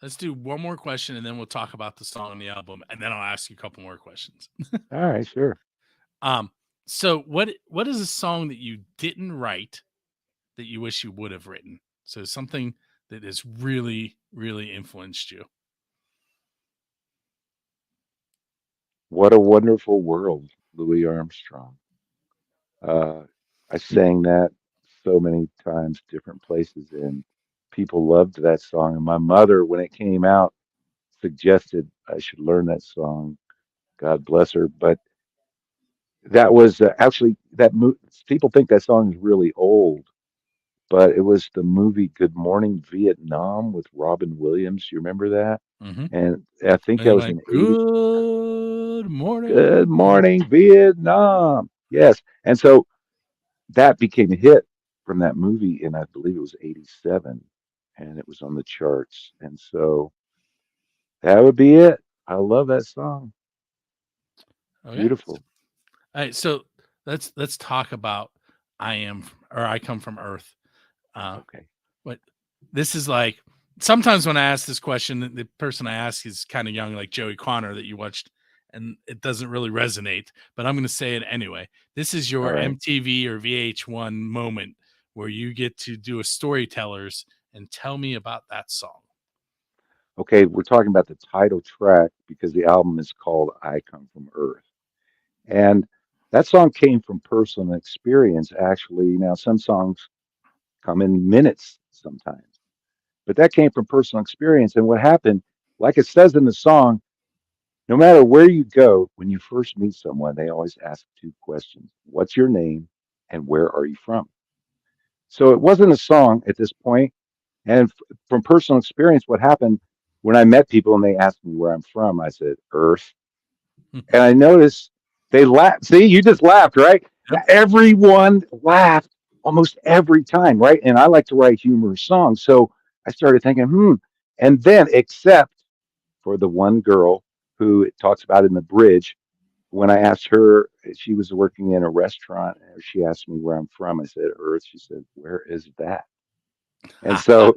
let's do one more question and then we'll talk about the song on the album, and then I'll ask you a couple more questions. All right, sure. Um, so what is a song that you didn't write that you wish you would have written? So something that has really, really influenced you. What a Wonderful World, Louis Armstrong. Uh, I sang that so many times, different places, and people loved that song. And my mother, when it came out, suggested I should learn that song. God bless her. But that was actually people think that song is really old, but it was the movie Good Morning Vietnam with Robin Williams. You remember that? Mm-hmm. And I think And that they're was like, in 80. good Good morning. morning, Vietnam. Yes. And so that became a hit from that movie in, I believe it was 87, and it was on the charts. And so that would be it. I love that song. Okay. Beautiful. All right. So let's talk about I come from Earth. Uh, Okay. but this is like sometimes when I ask this question, the person I ask is kind of young, like Joey Connor that you watched, and it doesn't really resonate. But I'm going to say it anyway. This is All your right. MTV or VH1 moment where you get to do a storytellers and tell me about that song. Okay. We're talking about the title track because the album is called I Come From Earth. And that song came from personal experience, actually. Now, some songs come in minutes sometimes, but that came from personal experience. And what happened, like it says in the song, no matter where you go, when you first meet someone, they always ask two questions. What's your name and where are you from? So it wasn't a song at this point. And from personal experience, what happened when I met people and they asked me where I'm from, I said, Earth. And I noticed they laughed. See, you just laughed, right? Yep. Everyone laughed almost every time, right? And I like to write humorous songs. So I started thinking, And then, except for the one girl who it talks about in the bridge, when I asked her, she was working in a restaurant, and she asked me where I'm from. I said, Earth. She said, where is that? And so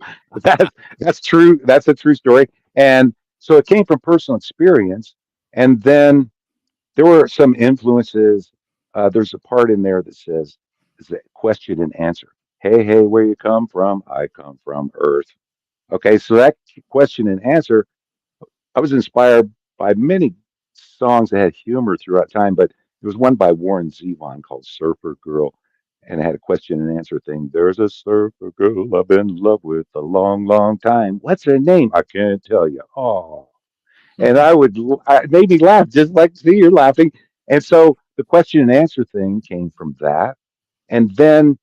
that's true. That's a true story. And so it came from personal experience. And then there were some influences. There's a part in there that says, is a question and answer. Hey, hey, where you come from? I come from Earth. Okay, so that question and answer, I was inspired by many songs that had humor throughout time, but there was one by Warren Zevon called Surfer Girl, and it had a question and answer thing. There's a surfer girl I've been in love with a long, long time. What's her name? I can't tell you. Oh, and it made me laugh, just like, see, you're laughing. And so the question and answer thing came from that. And then,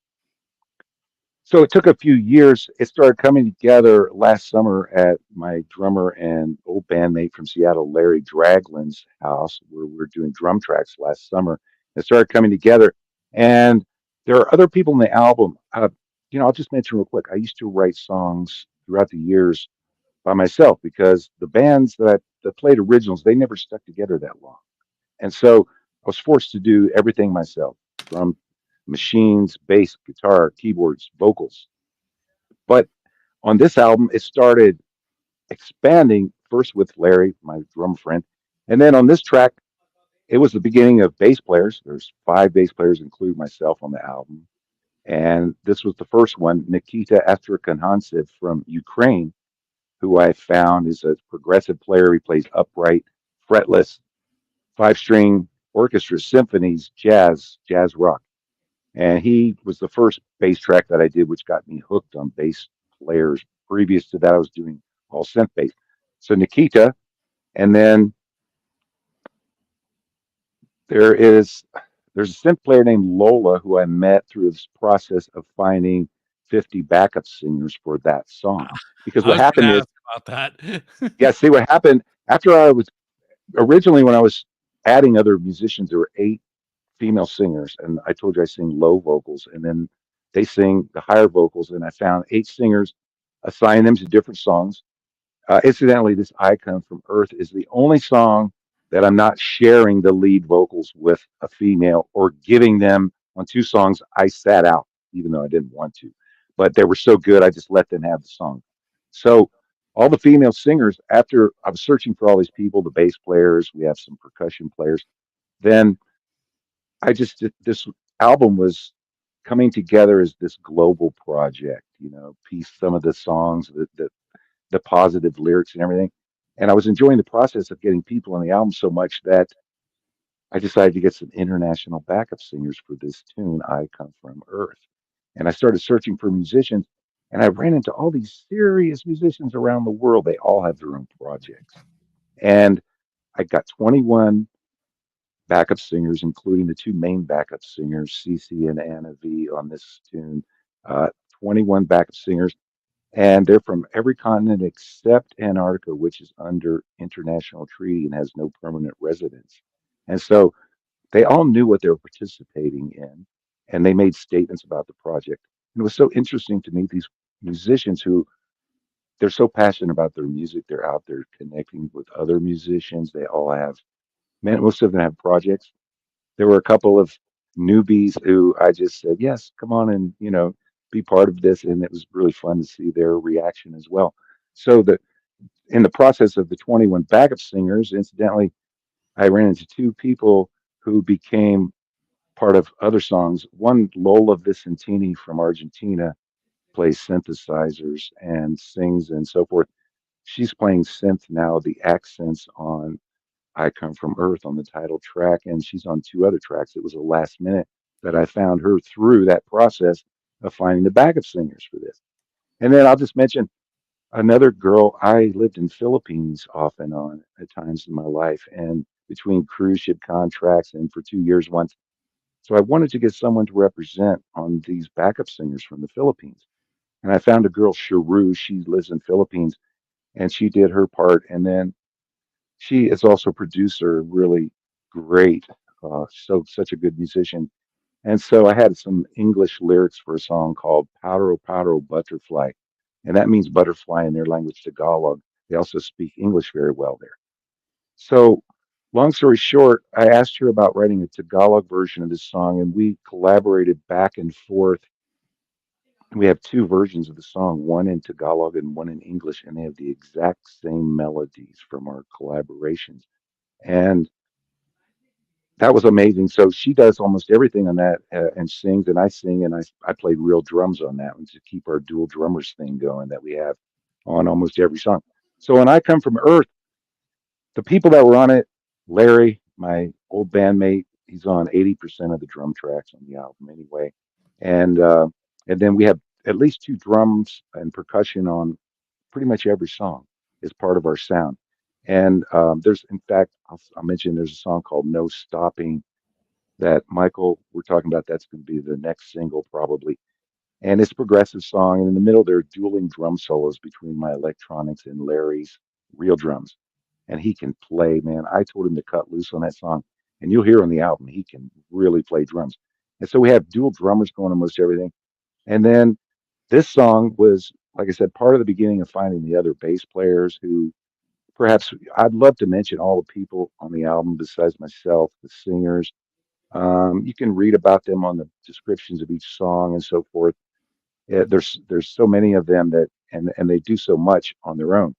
so it took a few years. It started coming together last summer at my drummer and old bandmate from Seattle, Larry Draglin's house, where we were doing drum tracks last summer. It started coming together. And there are other people in the album. I'll just mention real quick. I used to write songs throughout the years by myself because the bands that played originals, they never stuck together that long. And so I was forced to do everything myself: drum machines, bass, guitar, keyboards, vocals. But on this album, it started expanding first with Larry, my drum friend. And then on this track, it was the beginning of bass players. There's 5 bass players, including myself, on the album. And this was the first one, Nikita Astrakanhantsev from Ukraine, who I found is a progressive player. He plays upright, fretless, 5 string orchestra, symphonies, jazz rock. And he was the first bass track that I did, which got me hooked on bass players. Previous to that, I was doing all synth bass. So Nikita, and then there is there's a synth player named Lola who I met through this process of finding 50 backup singers for that song. Because I what was going happened to is, ask about that. yeah, see what happened after I was originally when I was adding other musicians, there were 8 female singers, and I told you I sing low vocals, and then they sing the higher vocals, and I found 8 singers, assigned them to different songs. Incidentally, this "I Come From Earth" is the only song that I'm not sharing the lead vocals with a female or giving them on 2 songs. I sat out. even though I didn't want to. But they were so good, I just let them have the song. So all the female singers, after I was searching for all these people, the bass players, we have some percussion players. Then I just this album was coming together as this global project. Piece some of the songs, the positive lyrics and everything. And I was enjoying the process of getting people on the album so much that I decided to get some international backup singers for this tune, I Come From Earth. And I started searching for musicians, and I ran into all these serious musicians around the world. They all have their own projects. And I got 21 backup singers, including the two main backup singers, Cece and Anna V, on this tune. Uh, 21 backup singers, and they're from every continent except Antarctica, which is under international treaty and has no permanent residence. And so they all knew what they were participating in, and they made statements about the project. And it was so interesting to meet these musicians who they're so passionate about their music. They're out there connecting with other musicians. They all have, man, most of them have projects. There were a couple of newbies who I just said, yes, come on and, be part of this. And it was really fun to see their reaction as well. So in the process of the 21 backup singers, incidentally, I ran into two people who became part of other songs. One, Lola Vicentini from Argentina, plays synthesizers and sings and so forth. She's playing synth now, the accents on I Come From Earth on the title track, and she's on two other tracks. It was a last minute that I found her through that process of finding the backup singers for this. And then I'll just mention another girl. I lived in Philippines off and on at times in my life, and between cruise ship contracts and for 2 years once. So I wanted to get someone to represent on these backup singers from the Philippines. And I found a girl, Sharu. She lives in Philippines, and she did her part. And then she is also a producer, really great. Such a good musician. And so I had some English lyrics for a song called Powder Powder Butterfly. And that means butterfly in their language, Tagalog. They also speak English very well there. So, long story short, I asked her about writing a Tagalog version of this song, and we collaborated back and forth. We have two versions of the song, one in Tagalog and one in English, and they have the exact same melodies from our collaborations. And that was amazing. So she does almost everything on that and sings, and I sing, and I played real drums on that one to keep our dual drummers thing going that we have on almost every song. So when I Come From Earth, the people that were on it, Larry, my old bandmate, he's on 80% of the drum tracks on the album anyway. And uh, and then we have at least two drums and percussion on pretty much every song is part of our sound. And there's, in fact, I'll mention there's a song called No Stopping that Michael, we're talking about. That's going to be the next single probably. And it's a progressive song. And in the middle, there are dueling drum solos between my electronics and Larry's real drums. And he can play, man. I told him to cut loose on that song. And you'll hear on the album, he can really play drums. And so we have dual drummers going on most everything. And then this song was, like I said, part of the beginning of finding the other bass players who perhaps I'd love to mention all the people on the album besides myself, the singers. You can read about them on the descriptions of each song and so forth. There's so many of them that and they do so much on their own.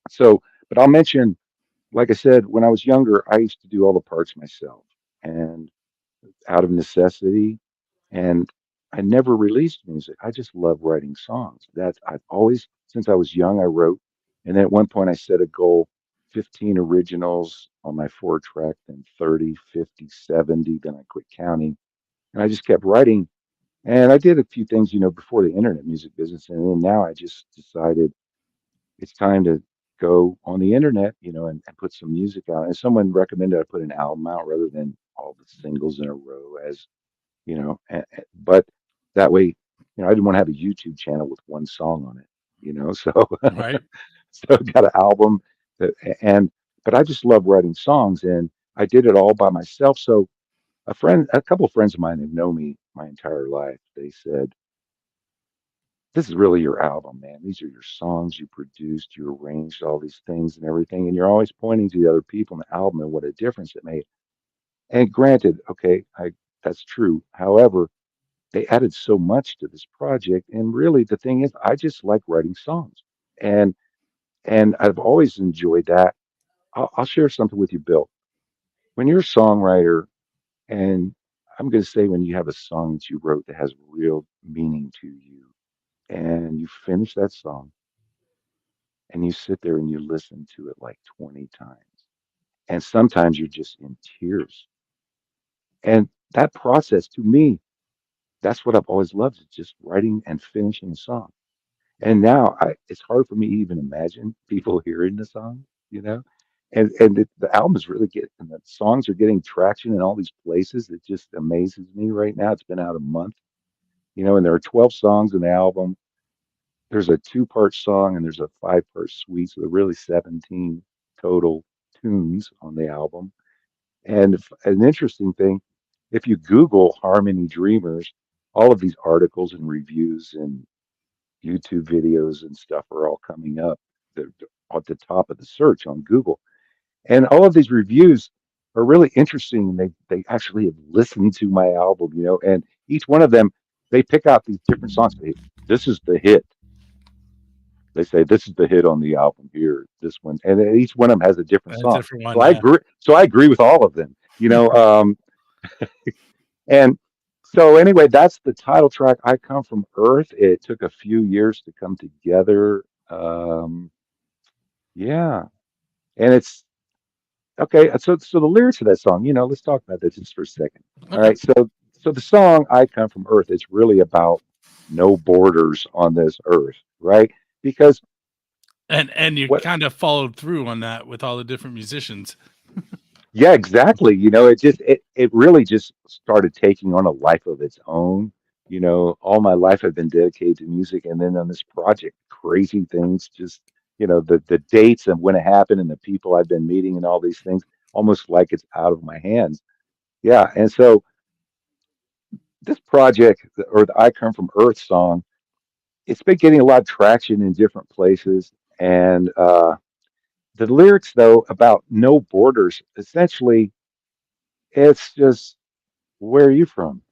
So, but I'll mention, like I said, when I was younger, I used to do all the parts myself, and out of necessity, and I never released music. I just love writing songs. That I've always, since I was young, I wrote, and then at one point I set a goal, 15 originals on my four track, then 30, 50, 70. Then I quit counting, and I just kept writing. And I did a few things, before the internet music business. And then now I just decided it's time to go on the internet, and put some music out. And someone recommended I put an album out rather than all the singles in a row, as but that way, I didn't want to have a YouTube channel with one song on it, so Right. so I got an album that, and but I just love writing songs, and I did it all by myself. So a couple of friends of mine have known me my entire life. They said, "This is really your album, man. These are your songs you produced, you arranged all these things and everything, and you're always pointing to the other people in the album and what a difference it made." And granted, okay, I that's true. However, they added so much to this project. And really, the thing is, I just like writing songs, and I've always enjoyed that. I'll share something with you, Bill. When you're a songwriter, and I'm going to say when you have a song that you wrote that has real meaning to you, and you finish that song, and you sit there and you listen to it like 20 times, and sometimes you're just in tears. And that process, to me, that's what I've always loved, is just writing and finishing a song. And now it's hard for me to even imagine people hearing the song, you know? And the album is really getting, and the songs are getting traction in all these places. It just amazes me right now. It's been out a month, and there are 12 songs in the album. There's a two-part song and there's a five-part suite. So there are really 17 total tunes on the album. And an interesting thing, if you Google Harmony Dreamers, all of these articles and reviews and YouTube videos and stuff are all coming up. They're at the top of the search on Google. And all of these reviews are really interesting. They actually have listened to my album, and each one of them, they pick out these different songs. This is the hit. They say this is the hit on the album here, this one. And then each one of them has a different A song. different So one, I yeah. agree. So I agree with all of them, and so anyway, that's the title track. I Come From Earth. It took a few years to come together. Yeah. And it's okay. So the lyrics of that song, let's talk about that just for a second. All Okay. right. So the song I Come From Earth is really about no borders on this earth, right? Because And you what kind of followed through on that with all the different musicians. Yeah, exactly. It really just started taking on a life of its own. All my life I've been dedicated to music, and then on this project, crazy things just, the dates and when it happened and the people I've been meeting and all these things, almost like it's out of my hands. Yeah, and so this project, or the I Come From Earth song, it's been getting a lot of traction in different places, and the lyrics though about no borders, essentially, it's just, where are you from?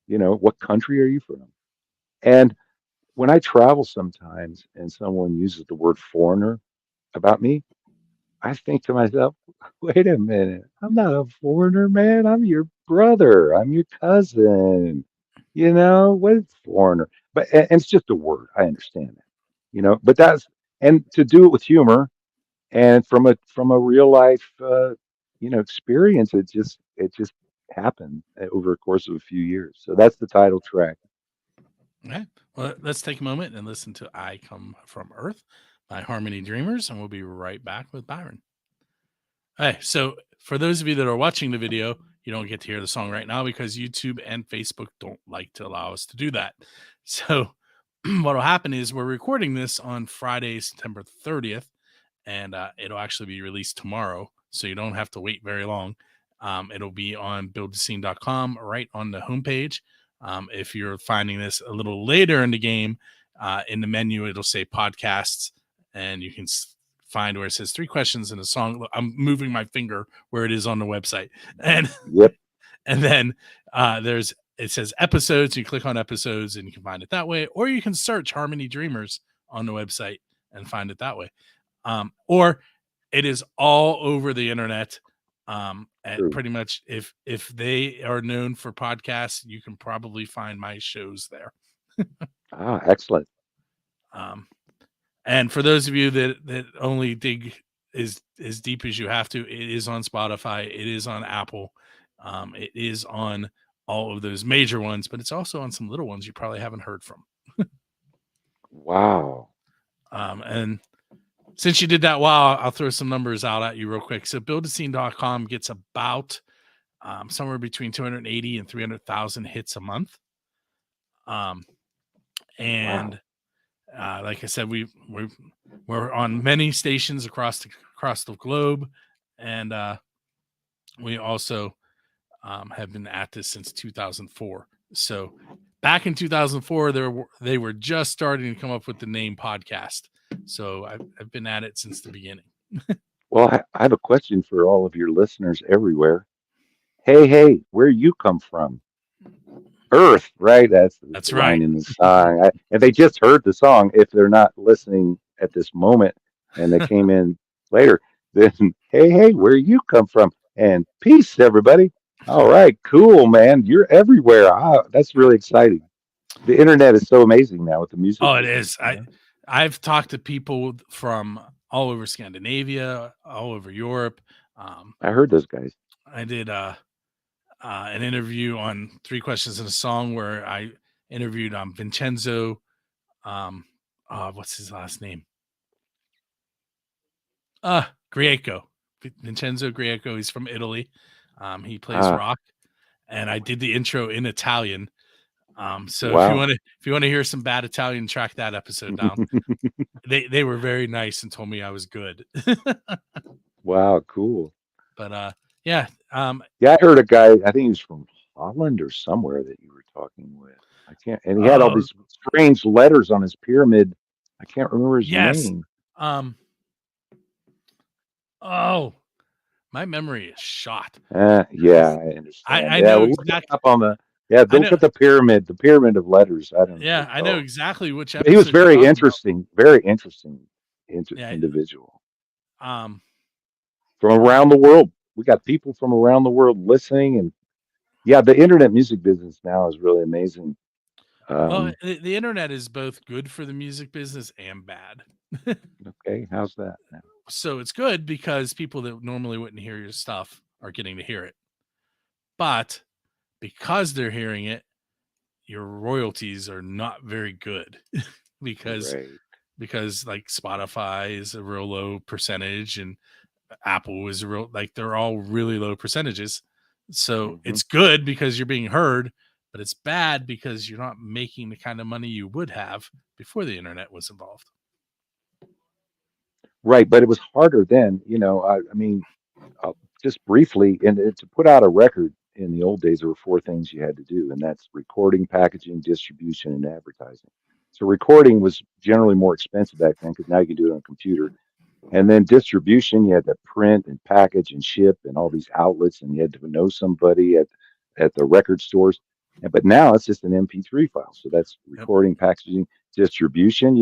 What country are you from? And when I travel sometimes and someone uses the word foreigner about me, I think to myself, wait a minute, I'm not a foreigner, man. I'm your brother. I'm your cousin. What foreigner? And it's just a word. I understand that. But and to do it with humor and from a real life experience, it just happened over a course of a few years. So that's the title track. Okay. Well, let's take a moment and listen to I Come From Earth by Harmony Dreamers, and we'll be right back with Byron. Hey, so for those of you that are watching the video, you don't get to hear the song right now because YouTube and Facebook don't like to allow us to do that. So what will happen is we're recording this on Friday, September 30th, and it'll actually be released tomorrow. So you don't have to wait very long. It'll be on buildascene.com right on the homepage. If you're finding this a little later in the game, in the menu, it'll say podcasts, and you can find where it says 3 questions in a song. I'm moving my finger where it is on the website. And Yep. and then it says episodes. You click on episodes and you can find it that way, or you can search Harmony Dreamers on the website and find it that way. Or it is all over the internet. At True. pretty much, if they are known for podcasts, you can probably find my shows there. Ah, excellent. Um, and for those of you that only dig as deep as you have to, it is on Spotify, it is on Apple, it is on all of those major ones, but it's also on some little ones you probably haven't heard from. Wow. And since you did that, wow, I'll throw some numbers out at you real quick. So buildascene.com gets about somewhere between 280 and 300,000 hits a month. And Wow. like I said, we're on many stations across the globe, and we also have been at this since 2004. So back in 2004, they were just starting to come up with the name podcast. So I've been at it since the beginning. Well, I have a question for all of your listeners everywhere. Hey, where you come from? Earth, right? That's the That's right. line in the song. And they just heard the song. If they're not listening at this moment and they came in later, then hey, where you come from? And peace, everybody. All right, cool, man. You're everywhere. That's really exciting. The internet is so amazing now with the music Oh, it business. is. I've talked to people from all over Scandinavia, all over Europe. Um, I heard those guys. I did an interview on Three Questions in a Song where I interviewed Vincenzo. Um, what's his last name? Grieco. Vincenzo Grieco. He's from Italy. He plays Ah, rock, and I did the intro in Italian. So wow. if you want to hear some bad Italian, track that episode down. They were very nice and told me I was good. Wow, cool. But yeah, Yeah, I heard a guy, I think he was from Holland or somewhere that you were talking with. I can't, and he had all oh these strange letters on his pyramid. I can't remember his yes, name. um, oh, my memory is shot. Yeah, I understand. I Yeah, know well, look it exact. up on yeah, I look know. at the pyramid of letters. I don't know what Yeah, it's I know called. exactly which But he was episode you're talking about. very interesting Yeah. individual Um. from around the world. We got people from around the world listening, and yeah, the internet music business now is really amazing. Well, Um, the internet is both good for the music business and bad. okay, how's that now? So it's good because people that normally wouldn't hear your stuff are getting to hear it. But because they're hearing it, your royalties are not very good because Right. like Spotify is a real low percentage and Apple is a real like they're all really low percentages. So Hmm. it's good because you're being heard, but it's bad because you're not making the kind of money you would have before the internet was involved. Right, but it was harder then. I mean, just briefly, and to put out a record in the old days, there were four things you had to do, and that's recording, packaging, distribution, and advertising. So recording was generally more expensive back then because now you can do it on a computer. And then distribution, you had to print and package and ship and all these outlets, and you had to know somebody at the record stores. But now it's just an MP3 file. So that's Yep. recording, packaging, distribution,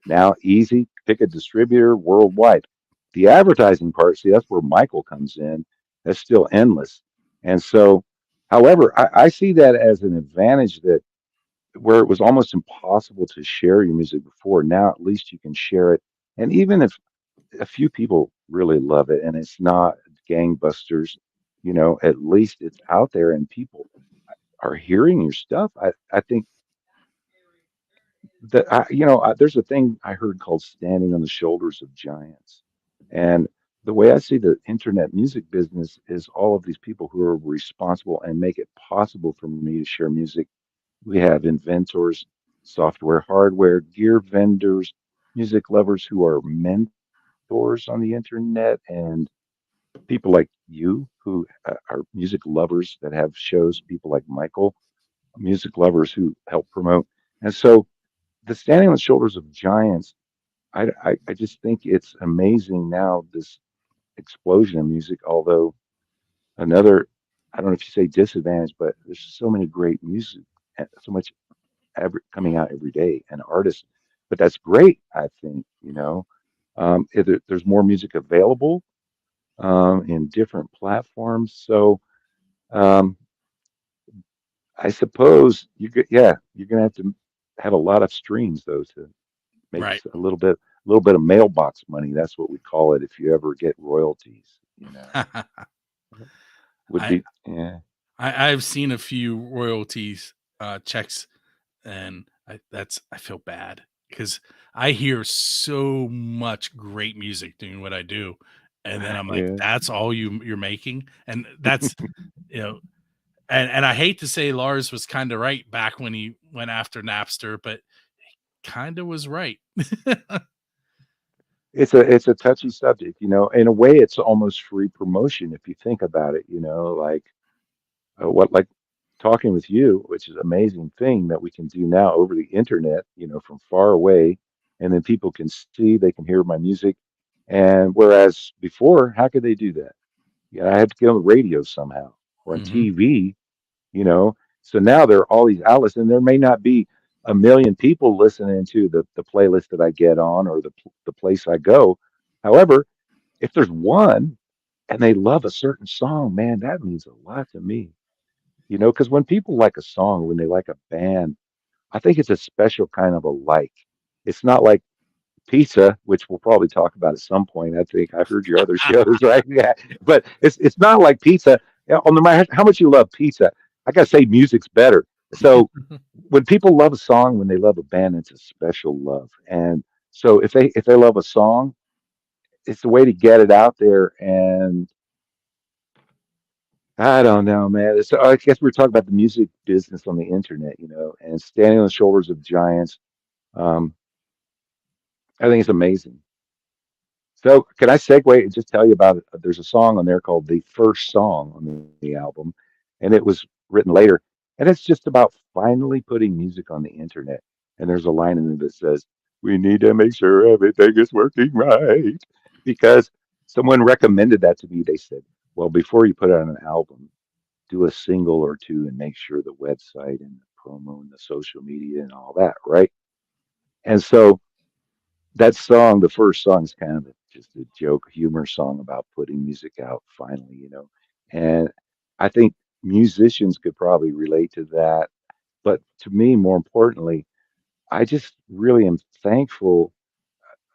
now easy, pick a distributor worldwide. The advertising part, see, that's where Michael comes in. That's still endless. And so, however, I see that as an advantage that where it was almost impossible to share your music before, now at least you can share it. And even if a few people really love it and it's not gangbusters, at least it's out there and people are hearing your stuff. I think that there's a thing I heard called standing on the shoulders of giants. And the way I see the internet music business is all of these people who are responsible and make it possible for me to share music. We have inventors, software, hardware, gear vendors, music lovers who are mentors on the internet, and people like you who are music lovers that have shows, people like Michael, music lovers who help promote. And so the standing on the shoulders of giants, I just think it's amazing now, this explosion of music, although another, I don't know if you say disadvantage, but there's so many great music, so much coming out every day and artists, but that's great. I think, there's more music available in different platforms. So um, I suppose you're gonna have to have a lot of streams though to make Right. a little bit of mailbox money. That's what we call it if you ever get royalties. Would I, be yeah. I've seen a few royalties checks, and I feel bad because I hear so much great music doing what I do, and then I'm like, Yeah. that's all you're making, and that's you know, and I hate to say Lars was kind of right back when he went after Napster, but kind of was right. It's a touchy subject. In a way, it's almost free promotion if you think about it. Like like talking with you, which is an amazing thing that we can do now over the internet. From far away, and then people can see, they can hear my music. And whereas before, how could they do that? I had to get on the radio somehow or on Hmm. TV. You know, So now there are all these outlets, and there may not be a million people listening to the playlist that I get on or the place I go. However, if there's one and they love a certain song, man, that means a lot to me. You know, because when people like a song, when they like a band, I think it's a special kind of a like. It's not like pizza, which we'll probably talk about at some point. I think I've heard your other shows, right? Yeah, but it's not like pizza. You know, no matter how much you love pizza, I gotta say music's better. So when people love a song, when they love a band, it's a special love. And so if they love a song, it's a way to get it out there. And I don't know, man. So I guess we're talking about the music business on the internet, you know, and standing on the shoulders of giants. Um, I think it's amazing. So can I segue and just tell you about it? There's a song on there called "The First Song" on the album, and it was written later, and it's just about finally putting music on the internet. And there's a line in it that says, "We need to make sure everything is working right," because someone recommended that to me. They said, "Well, before you put out an album, do a single or two and make sure the website and the promo and the social media and all that, right?" And so that song, the first song, is kind of just a joke, humor song about putting music out finally, you know. And I think musicians could probably relate to that. But to me, more importantly, I just really am thankful.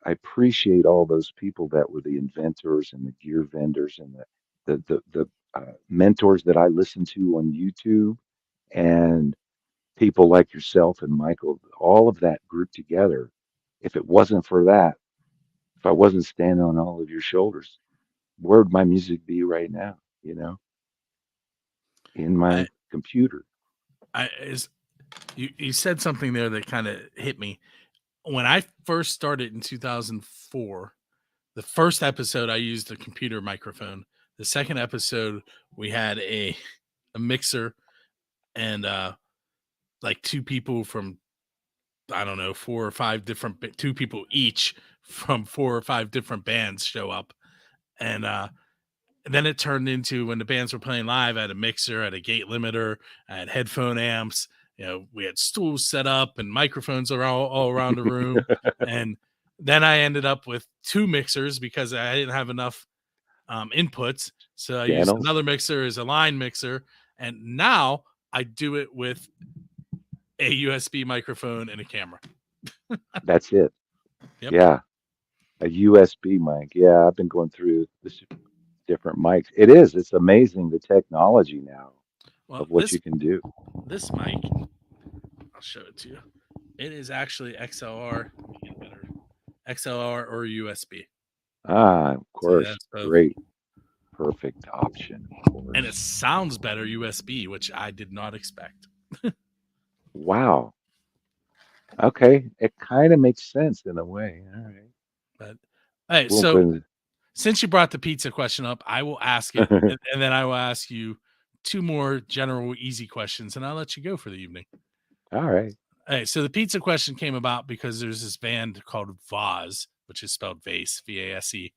I appreciate all those people that were the inventors and the gear vendors and the mentors that I listened to on YouTube and people like yourself and Michael, all of that group together. If it wasn't for that, if I wasn't standing on all of your shoulders, where would my music be right now? You know, in I, my computer. is you said something there that kind of hit me. When I first started in 2004, the first episode I used a computer microphone. The second episode we had a mixer and like two people from, I don't know, four or five different, two people each from four or five different bands show up. And then it turned into, when the bands were playing live, I had a mixer, I had a gate limiter, I had headphone amps. You know, we had stools set up and microphones all around the room. And then I ended up with two mixers because I didn't have enough inputs. So I used Channels. another mixer as a line mixer. And now I do it with a USB microphone and a camera. That's it. Yep. Yeah. A USB mic. Yeah. I've been going through this different mics. It is. It's amazing the technology now Well, of what you can do. this mic, I'll show it to you. It is actually XLR. Let me get better. XLR or USB. Ah, of So course. that's both. Great. Perfect option. Of course. And it sounds better USB, which I did not expect. Wow. Okay. It kind of makes sense in a way. All right. But hey, We'll so put since you brought the pizza question up, I will ask it, it- and then I will ask you two more general easy questions, and I'll let you go for the evening. All right. Hey, so the pizza question came about because there's this band called Vase, which is spelled Vase, Vase,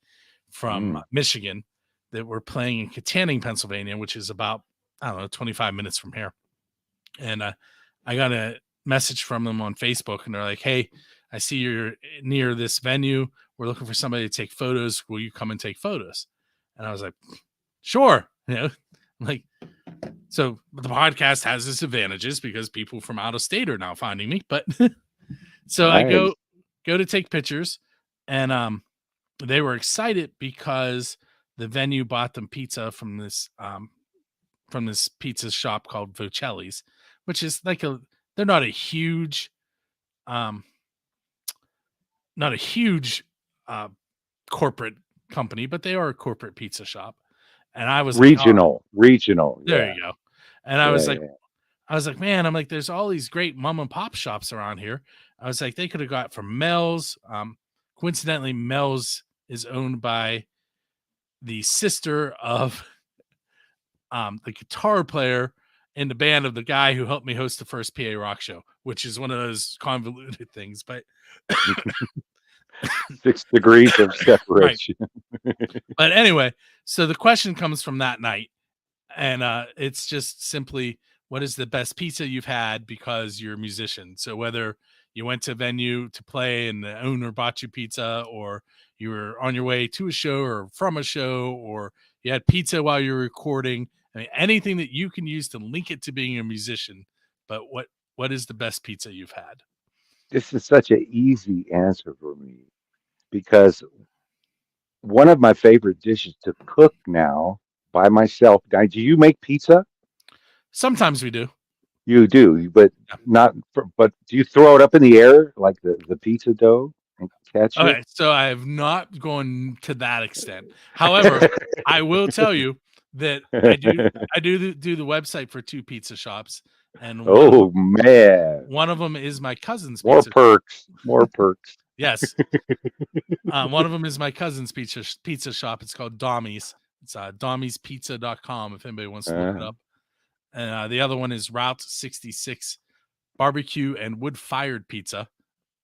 from Mm. Michigan, that were playing in Katanning, Pennsylvania, which is about, I don't know, 25 minutes from here. And I got a message from them on Facebook, and they're like, "Hey, I see you're near this venue. We're looking for somebody to take photos. Will you come and take photos?" And I was like, "Sure." You know, like, so the podcast has its advantages because people from out of state are now finding me. But so I Nice. go to take pictures, and they were excited because the venue bought them pizza from this pizza shop called Vocelli's, which is like they're not a huge um not a huge uh corporate company, but they are a corporate pizza shop. And I was like, "Oh, Regional. there Yeah. you go." And Yeah. Yeah. I was like, "Man," I'm like, "there's all these great mom and pop shops around here." I was like, "They could have got from Mel's." Coincidentally, Mel's is owned by the sister of the guitar player in the band of the guy who helped me host the first PA Rock show, which is one of those convoluted things. But 6 degrees of right. separation. But anyway, so the question comes from that night, and it's just simply, what is the best pizza you've had because you're a musician? So whether you went to a venue to play and the owner bought you pizza, or you were on your way to a show or from a show, or you had pizza while you were recording. I mean, anything that you can use to link it to being a musician. But what is the best pizza you've had? This is such an easy answer for me because one of my favorite dishes to cook now by myself. Now, do you make pizza? Sometimes we do. You do, but Yeah. not. But do you throw it up in the air like the pizza dough and catch it? Okay, so I have not gone to that extent. However, I will tell you that I do the website for 2 pizza shops, and Oh man, one of them is my cousin's more pizza shop. perks, more perks. Yes, one of them is my cousin's pizza shop. It's called Dommy's. It's dommyspizza.com if anybody wants to look it Uh, up. And the other one is Route 66 barbecue and wood-fired pizza.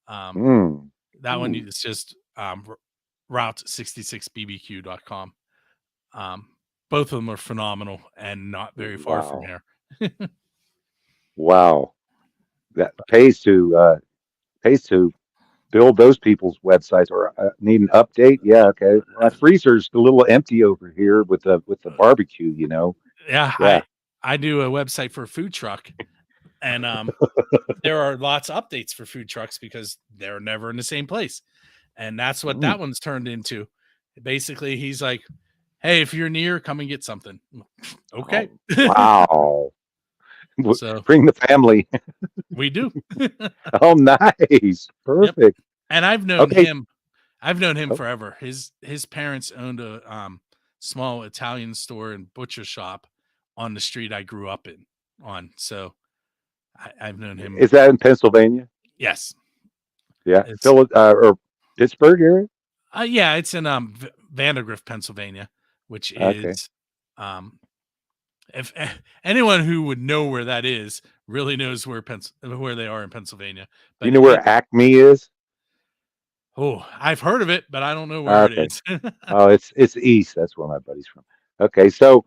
Um, mm, that one ooh, is just route66bbq.com. Um, both of them are phenomenal and not very far from wow, here. wow. That pays to build those people's websites or need an update. Yeah, okay. My freezer's a little empty over here with the barbecue. Yeah, Yeah. I do a website for a food truck, and there are lots of updates for food trucks because they're never in the same place. And that's what Mm. that one's turned into. Basically, he's like, "Hey, if you're near, come and get something." Okay. Oh, wow. So Bring the family. we do. Oh, nice. Yep. Perfect. And I've known Okay. him. I've known him Oh, forever. His parents owned a small Italian store and butcher shop on the street I grew up in on. So I've known him. is that in Pennsylvania? Yes, Yeah. it's Phil or Pittsburgh area? yeah, it's in Vandergrift, Pennsylvania, which Okay. is um if anyone who would know where that is really knows where they are in Pennsylvania. Do you But know where Acme is? I've heard of it, but I don't know where it Okay. is. Oh, it's east. That's where my buddy's from. Okay, so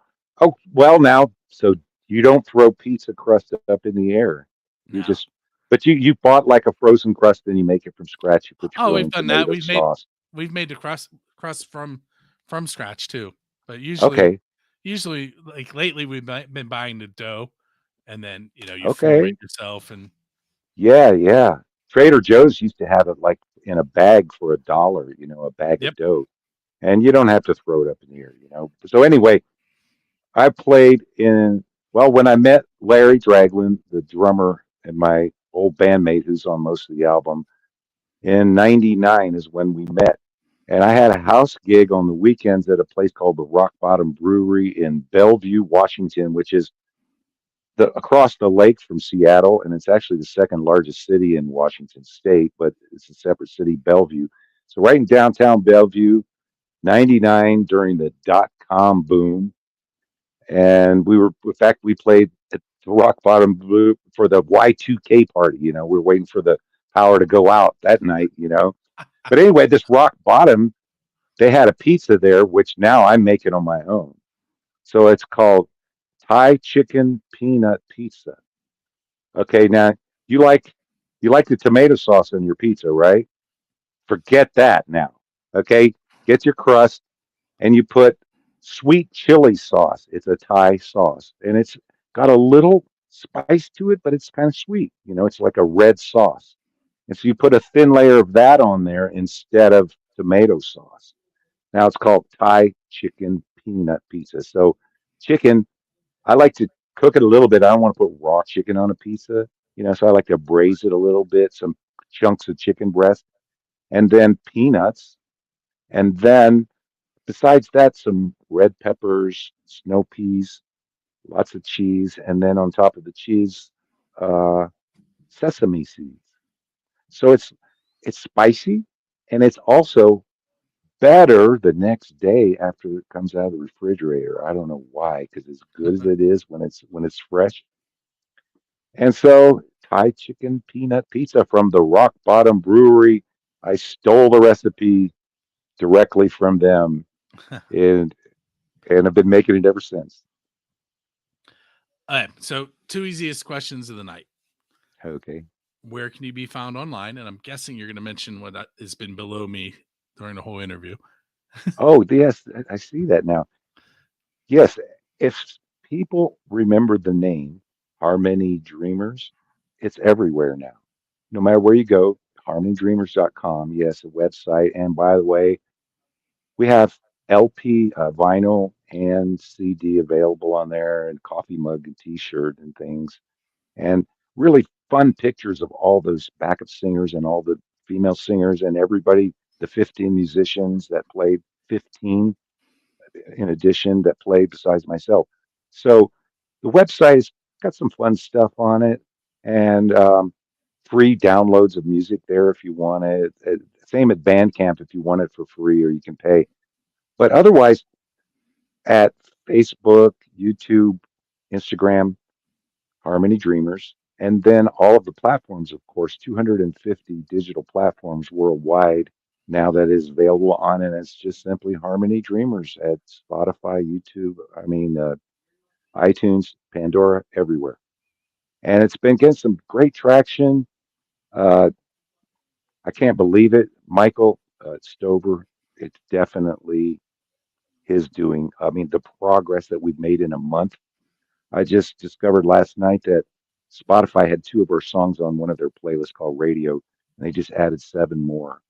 well now, so you don't throw pizza crust up in the air. You No. just but you bought like a frozen crust and you make it from scratch. You put your Oh, own we've done that. tomato sauce. We've made the crust from scratch too. But Okay, usually like lately been buying the dough, and then you form it okay. yourself. And Yeah, yeah. Trader Joe's used to have it like in a bag for $1, a bag yep. of dough. And you don't have to throw it up in the air. So anyway, I played in, well, when I met Larry Draglin, the drummer and my old bandmate who's on most of the album, in 99 is when we met. And I had a house gig on the weekends at a place called the Rock Bottom Brewery in Bellevue, Washington, which is across the lake from Seattle. And it's actually the second largest city in Washington state, but it's a separate city, Bellevue. So right in downtown Bellevue, 99 during the .com boom. And in fact, we played at the Rock Bottom Blue for the Y2K party. We were waiting for the power to go out that night. But anyway, this Rock Bottom, they had a pizza there, which now I'm making on my own. So it's called Thai chicken peanut pizza. Okay, now you like you like the tomato sauce on your pizza, right? Forget that now. Okay, get your crust and you put sweet chili sauce. It's a Thai sauce, and it's got a little spice to it, but it's kind of sweet. It's like a red sauce. And so you put a thin layer of that on there instead of tomato sauce. Now it's called Thai chicken peanut pizza. So chicken, I like to cook it a little bit. I don't want to put raw chicken on a pizza, so I like to braise it a little bit, some chunks of chicken breast, and then peanuts, and then besides that, some red peppers, snow peas, lots of cheese, and then on top of the cheese, uh, sesame seeds. So it's spicy, and it's also better the next day after it comes out of the refrigerator. I don't know why, because as good as it is when it's fresh. And so Thai chicken peanut pizza from the Rock Bottom Brewery. I stole the recipe directly from them, and and I've been making it ever since. All right. So, two easiest questions of the night. Okay. Where can you be found online? And I'm guessing you're going to mention what has been below me during the whole interview. Oh, yes, I see that now. Yes, if people remember the name Harmony Dreamers, it's everywhere now. No matter where you go, harmonydreamers.com. Yes, a website. And by the way, we have LP, vinyl, and CD available on there, and coffee mug and T-shirt and things, and really fun pictures of all those backup singers and all the female singers and everybody, the 15 musicians that played, 15 in addition that played besides myself. So the website's got some fun stuff on it, and free downloads of music there if you want it. Same at Bandcamp if you want it for free or you can pay. But otherwise, at Facebook, YouTube, Instagram, Harmony Dreamers, and then all of the platforms, of course, 250 digital platforms worldwide now that is available on, and it's just simply Harmony Dreamers at Spotify, YouTube, iTunes, Pandora, everywhere. And it's been getting some great traction. Uh, I can't believe it. Michael Stover, it's definitely his doing. I mean, the progress that we've made in a month. I just discovered last night that Spotify had two of our songs on one of their playlists called Radio, and they just added seven more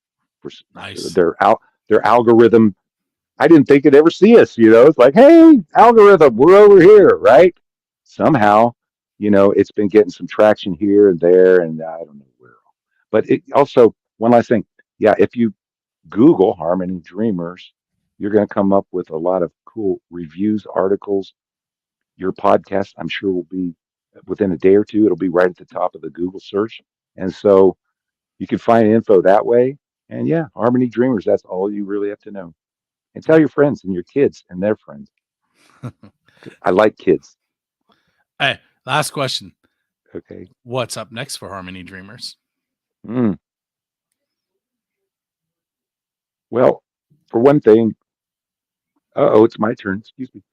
for Nice. their algorithm. I didn't think it'd ever see us. It's like, hey, algorithm, we're over here, right? Somehow, it's been getting some traction here and there, and I don't know where. But it also, one last thing, yeah, if you Google Harmony Dreamers, you're going to come up with a lot of cool reviews, articles. Your podcast, I'm sure, will be within a day or two. It'll be right at the top of the Google search, and so you can find info that way. And yeah, Harmony Dreamers. That's all you really have to know. And tell Yeah. your friends and your kids and their friends. I like kids. Hey, last question. Okay. What's up next for Harmony Dreamers? Mm. Well, for one thing, oh, it's my turn. Excuse me.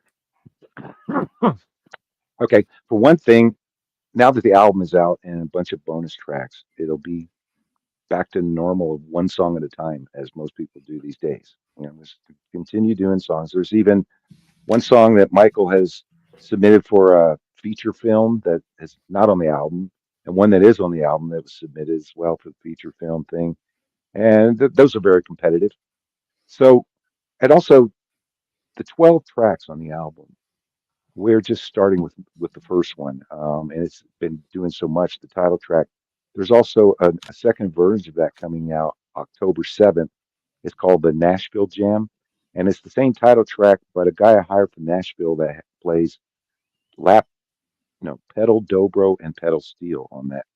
Okay. For one thing, now that the album is out and a bunch of bonus tracks, it'll be back to normal of one song at a time, as most people do these days. Just continue doing songs. There's even one song that Michael has submitted for a feature film that is not on the album, and one that is on the album that was submitted as well for the feature film thing. And those are very competitive. So, and also the 12 tracks on the album. We're just starting with the first one, and it's been doing so much. The title track. There's also a second version of that coming out October 7th. It's called the Nashville Jam, and it's the same title track, but a guy I hired from Nashville that plays lap, pedal dobro and pedal steel on that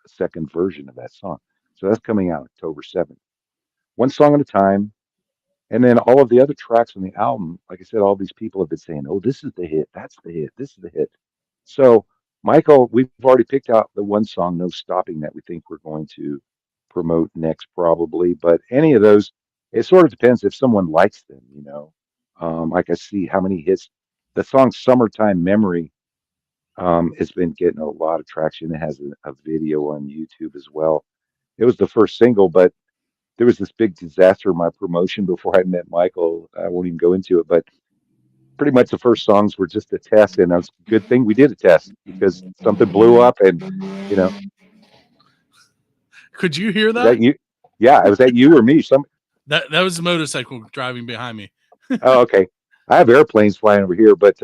second version of that song. So that's coming out October 7th. One song at a time. And then all of the other tracks on the album, like I said, all these people have been saying, "Oh, this is the hit. That's the hit. This is the hit." So, Michael, we've already picked out the one song, "No Stopping," that we think we're going to promote next, probably. But any of those, it sort of depends if someone likes them. Like I see how many hits. The song "Summertime Memory" has been getting a lot of traction. It has a video on YouTube as well. It was the first single, but there was this big disaster in my promotion before I met Michael. I won't even go into it, but pretty much the first songs were just a test, and it's a good thing we did a test because something blew up, and you know, Could you hear was that that? you? Yeah, was that you or me? That was a motorcycle driving behind me. Oh, okay. I have airplanes flying over here, but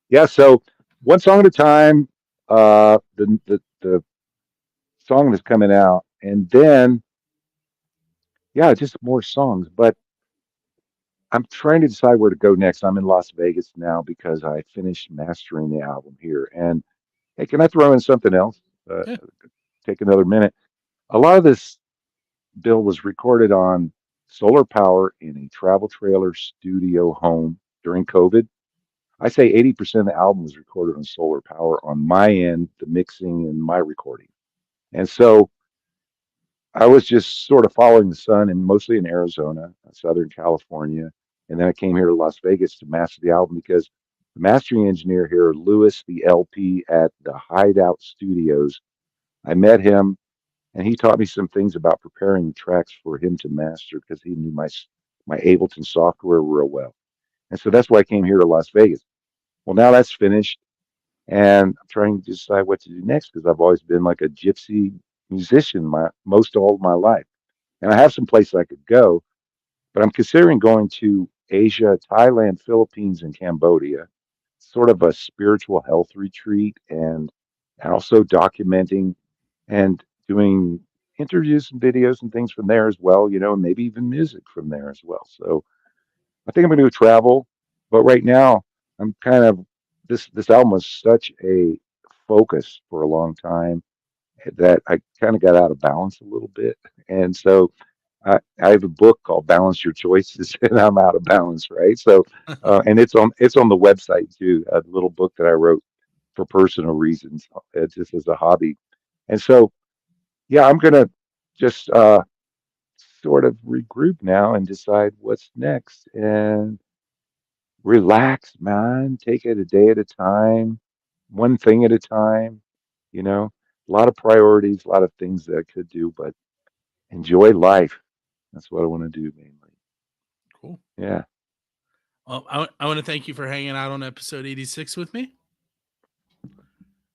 yeah. So one song at a time. The song that's coming out, and then yeah, just more songs. But I'm trying to decide where to go next. I'm in Las Vegas now because I finished mastering the album here. And hey, can I throw in something else? Uh, Yeah. Take another minute. A lot of this bill was recorded on solar power in a travel trailer studio home during COVID. I say 80% of the album was recorded on solar power on my end, the mixing and my recording. And so I was just sort of following the sun and mostly in Arizona, Southern California. And then I came here to Las Vegas to master the album because the mastering engineer here, Lewis, the LP at the Hideout Studios. I met him, and he taught me some things about preparing tracks for him to master because he knew my Ableton software real well. And so that's why I came here to Las Vegas. Well, now that's finished, and I'm trying to decide what to do next because I've always been like a gypsy musician most all of my life, and I have some place I could go, but I'm considering going to Asia, Thailand, Philippines, and Cambodia, sort of a spiritual health retreat, and also documenting and doing interviews and videos and things from there as well, and maybe even music from there as well. So I think I'm going to travel, but right now I'm kind of this album was such a focus for a long time that I kind of got out of balance a little bit, and so I have a book called Balance Your Choices, and I'm out of balance, right? So, and it's on the website too, a little book that I wrote for personal reasons, just as a hobby, and so yeah, I'm gonna just sort of regroup now and decide what's next and relax, man. Take it a day at a time, one thing at a time. You know, a lot of priorities, a lot of things that I could do, but enjoy life. That's what I want to do mainly. Cool. Yeah, Well, I want to thank you for hanging out on episode 86 with me.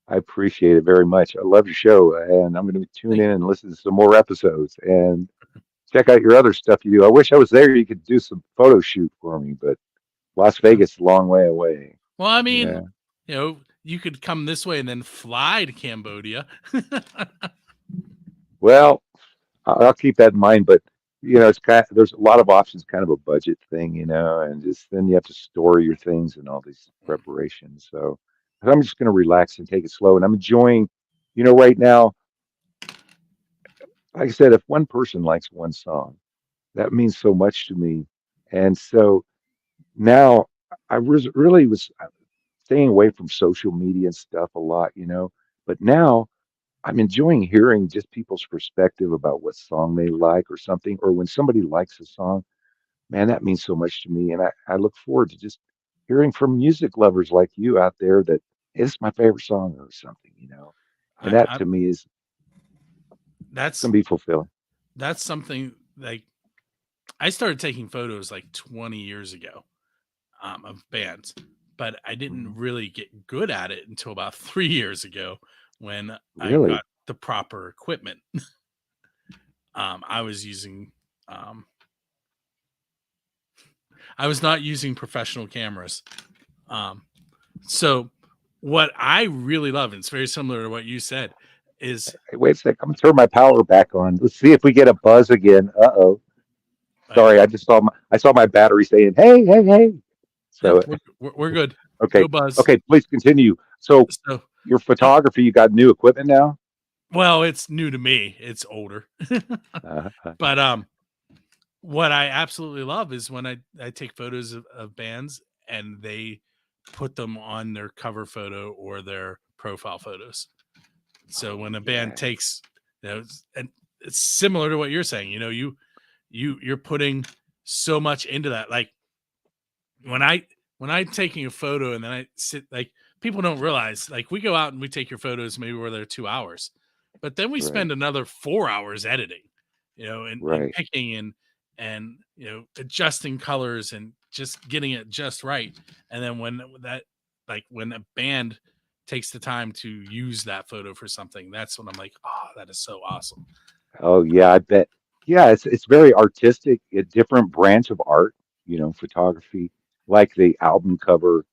I appreciate it very much. I love your show, and I'm going to tune Thank in and listen to some more episodes and check out your other stuff you do. I wish I was there. You could do some photo shoot for me, but Las you. Vegas is a long way away. Well, I mean, Yeah. you could come this way and then fly to Cambodia. Well, I'll keep that in mind, but it's there's a lot of options, kind of a budget thing, and just then you have to store your things and all these preparations. So I'm just going to relax and take it slow, and I'm enjoying, right now. Like I said, if one person likes one song, that means so much to me, and so now I really was staying away from social media and stuff a lot, but now I'm enjoying hearing just people's perspective about what song they like or something, or when somebody likes a song, man, that means so much to me. And I look forward to just hearing from music lovers like you out there that "Hey, this is my favorite song or something. And that I to me is that's going to be fulfilling. that's something like I started taking photos like 20 years ago of bands, but I didn't Mhm. really get good at it until about 3 years ago when I Really? got the proper equipment. I was using um, I was not using professional cameras. Um, so what I really love, and it's very similar to what you said, is Hey, wait a sec. I'm going to turn my power back on. Let's see if we get a buzz again. Uh-oh. like, Sorry, I saw my battery saying, "Hey, hey, hey." no, So, we're good. okay. No buzz. Okay, please continue. So, So, your no, photography, you got new equipment now? well, it's new to me. It's older, Uh, but what I absolutely love is when I take photos of bands and they put them on their cover photo or their profile photos. So oh when a band yeah. takes, and it's similar to what you're saying. You're putting so much into that. Like when I'm taking a photo and then I sit, like, people don't realize, like, we go out and we take your photos, maybe we're there 2 hours, but then we Right, spend another 4 hours editing, and right. picking and adjusting colors and just getting it just right. And then when a band takes the time to use that photo for something, that's when I'm like, oh, that is so awesome. Oh yeah, I bet. Yeah, it's very artistic, a different branch of art, photography, like the album cover.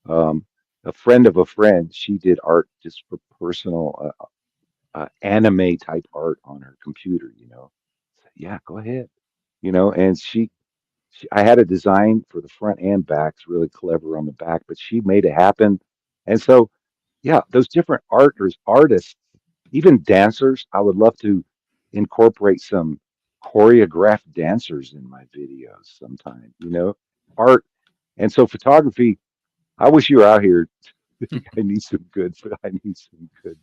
Um, a friend of a friend, she did art just for personal anime type art on her computer. So, yeah, go ahead. And I had a design for the front and back. It's really clever on the back, but she made it happen. And so, yeah, those different artists, even dancers, I would love to incorporate some choreographed dancers in my videos sometime. Art. And so photography, I wish you were out here. I need some good, I need some good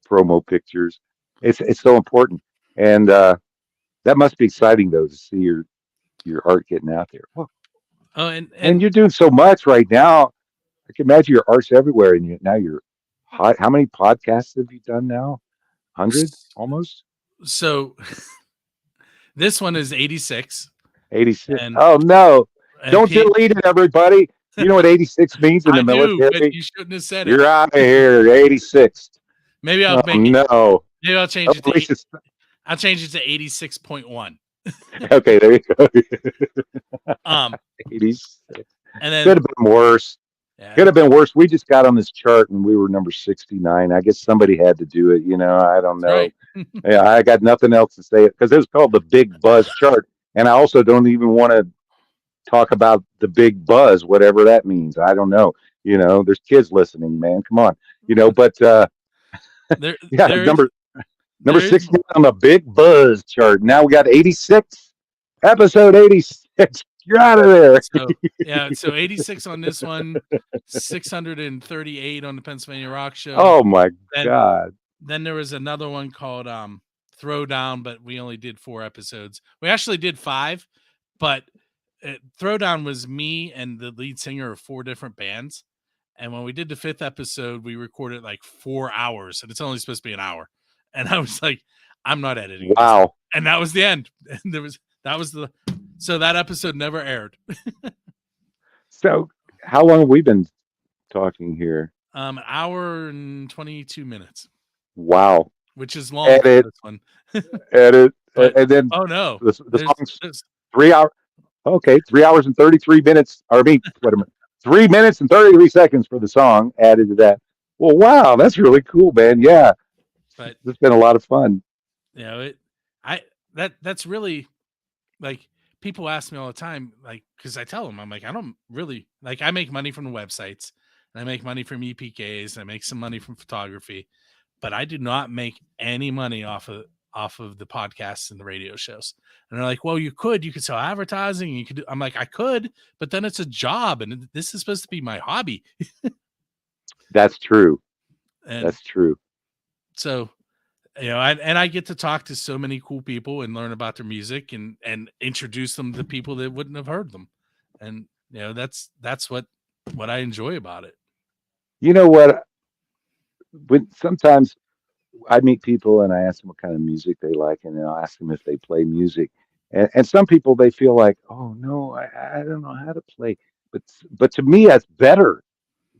promo pictures. It's so important. And that must be exciting though to see your art getting out there. Well, Oh, and and you're doing so much right now. I can imagine your art's everywhere, and now you're hot. How many podcasts have you done now? 100 almost. So this one is 86, 86. and Oh no! Don't Pete, delete it, everybody. You know what 86 means in I the do, but military? you shouldn't have said it. You're out of here. 86. Maybe I'll Oh make it. no! Maybe I'll change it At least to. it's I'll change it to 86.1. okay. There you go. 86. And then Could have been worse. yeah, Could have been worse. We just got on this chart and we were number 69. I guess somebody had to do it. I don't know. right. Yeah, I got nothing else to say because it was called the Big Buzz chart. And I also don't even want to talk about the big buzz, whatever that means. I don't know. There's kids listening, man. Come on. But there, yeah, there is, number there is. 69 on the Big Buzz chart. Now we got 86, episode 86. You're out of there. So yeah, so 86 on this one, 638 on the Pennsylvania Rock Show. Oh my God. Then there was another one called Throwdown, but we only did 4 episodes. We actually did 5, but Throwdown was me and the lead singer of 4 different bands. And when we did the 5th episode, we recorded like 4 hours, and it's only supposed to be an hour. And I was like, I'm not editing this. Wow. And that was the end. And so that episode never aired. So how long have we been talking here? An hour and 22 minutes. Wow. Which is long Edit. for this one. Edit. But, and then no. The song's 3 hours. Okay, 3 hours and 33 minutes. Or I mean, 3 minutes and 33 seconds for the song added to that. Well, wow, that's really cool, man. Yeah. But it's been a lot of fun. That's really like people ask me all the time, like, because I tell them, I'm like, I don't really like, I make money from the websites and I make money from EPKs and I make some money from photography, but I do not make any money off of the podcasts and the radio shows. And they're like, well, you could sell advertising. You could I'm like, I could, but then it's a job. And this is supposed to be my hobby. That's true. And that's true. So, I get to talk to so many cool people and learn about their music and introduce them to people that wouldn't have heard them. And, that's what I enjoy about it. You know what? When sometimes I meet people and I ask them what kind of music they like, and I'll ask them if they play music. And some people, they feel like, oh no, I don't know how to play. But to me, that's better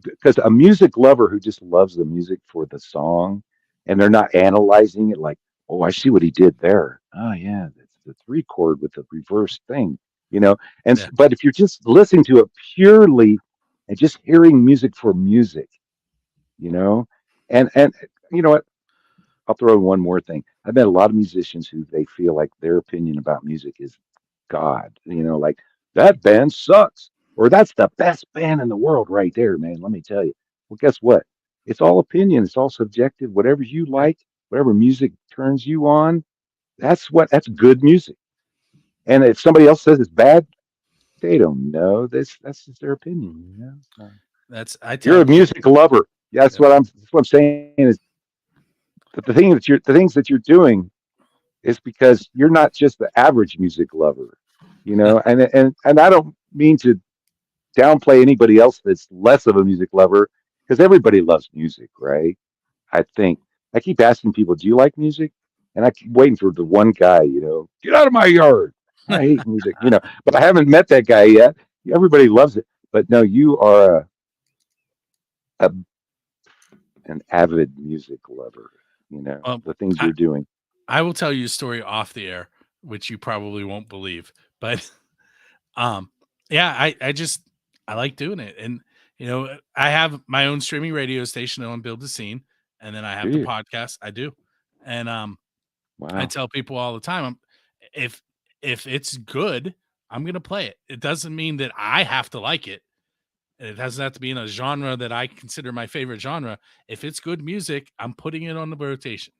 because a music lover who just loves the music for the song and they're not analyzing it like, oh, I see what he did there. Oh yeah, it's the 3 chord with the reverse thing, And Yeah. but if you're just listening to it purely and just hearing music for music, and you know what? I'll throw in one more thing. I've met a lot of musicians who they feel like their opinion about music is God. Like that band sucks, or that's the best band in the world right there, man. Let me tell you. Well, guess what? It's all opinion. It's all subjective. Whatever you like, whatever music turns you on, that's good music. And if somebody else says it's bad, they don't know. That's just their opinion. You're a music lover. That's what I'm saying is. But the things that you're doing is because you're not just the average music lover, and I don't mean to downplay anybody else that's less of a music lover because everybody loves music, right? I think I keep asking people, "Do you like music?" And I keep waiting for the one guy, get out of my yard. I hate music, but I haven't met that guy yet. Everybody loves it, but no, you are an avid music lover. The things you're doing. I will tell you a story off the air, which you probably won't believe, but yeah, I like doing it. And, I have my own streaming radio station on Build the Scene, and then I have the podcast. I do. And wow. I tell people all the time, if it's good, I'm going to play it. It doesn't mean that I have to like it. It doesn't have to be in a genre that I consider my favorite genre. If it's good music, I'm putting it on the rotation.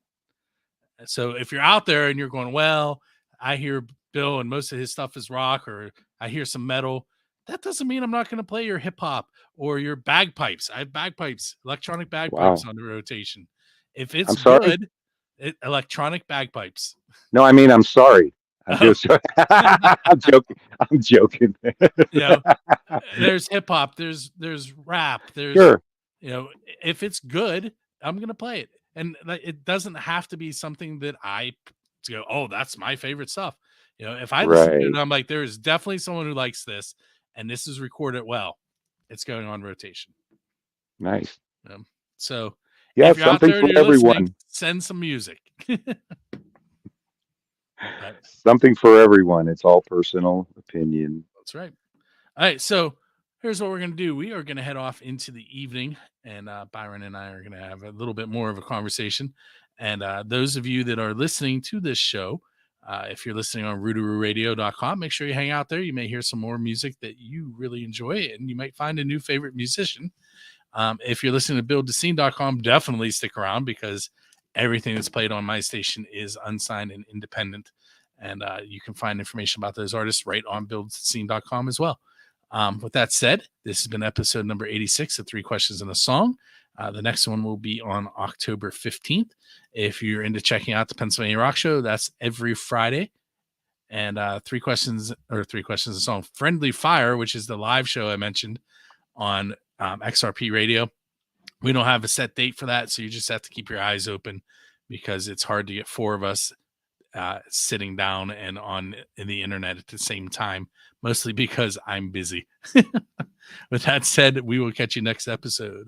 So if you're out there and you're going, well, I hear Bill and most of his stuff is rock, or I hear some metal, that doesn't mean I'm not going to play your hip hop or your bagpipes. I have bagpipes, electronic bagpipes on the rotation. If it's good, electronic bagpipes. No, I mean, I'm sorry. I'm Oh, just I'm joking. I'm joking. you know, there's hip hop, there's rap, there's, Sure. you know, if it's good, I'm gonna play it, and like, it doesn't have to be something that to go, oh, that's my favorite stuff. You know, if I listen to it, Right. I'm like, there is definitely someone who likes this, and this is recorded well. It's going on rotation. Nice. So Yeah, if you're out something there for and you're listening, everyone. send some music. But Something for everyone. It's all personal opinion. that's right. All right, so here's what we're going to do. We are going to head off into the evening, and Byron and I are going to have a little bit more of a conversation. And those of you that are listening to this show, if you're listening on rootaroораdio.com, make sure you hang out there. You may hear some more music that you really enjoy, and you might find a new favorite musician. If you're listening to buildthescene.com, definitely stick around because everything that's played on my station is unsigned and independent. And you can find information about those artists right on buildthescene.com as well. With that said, this has been episode number 86 of Three Questions and a Song. The next one will be on October 15th. If you're into checking out the Pennsylvania Rock Show, that's every Friday. And Three Questions a Song. Friendly Fire, which is the live show I mentioned on XRP Radio. We don't have a set date for that, so you just have to keep your eyes open because it's hard to get four of us sitting down and on in the internet at the same time, mostly because I'm busy. With that said, we will catch you next episode.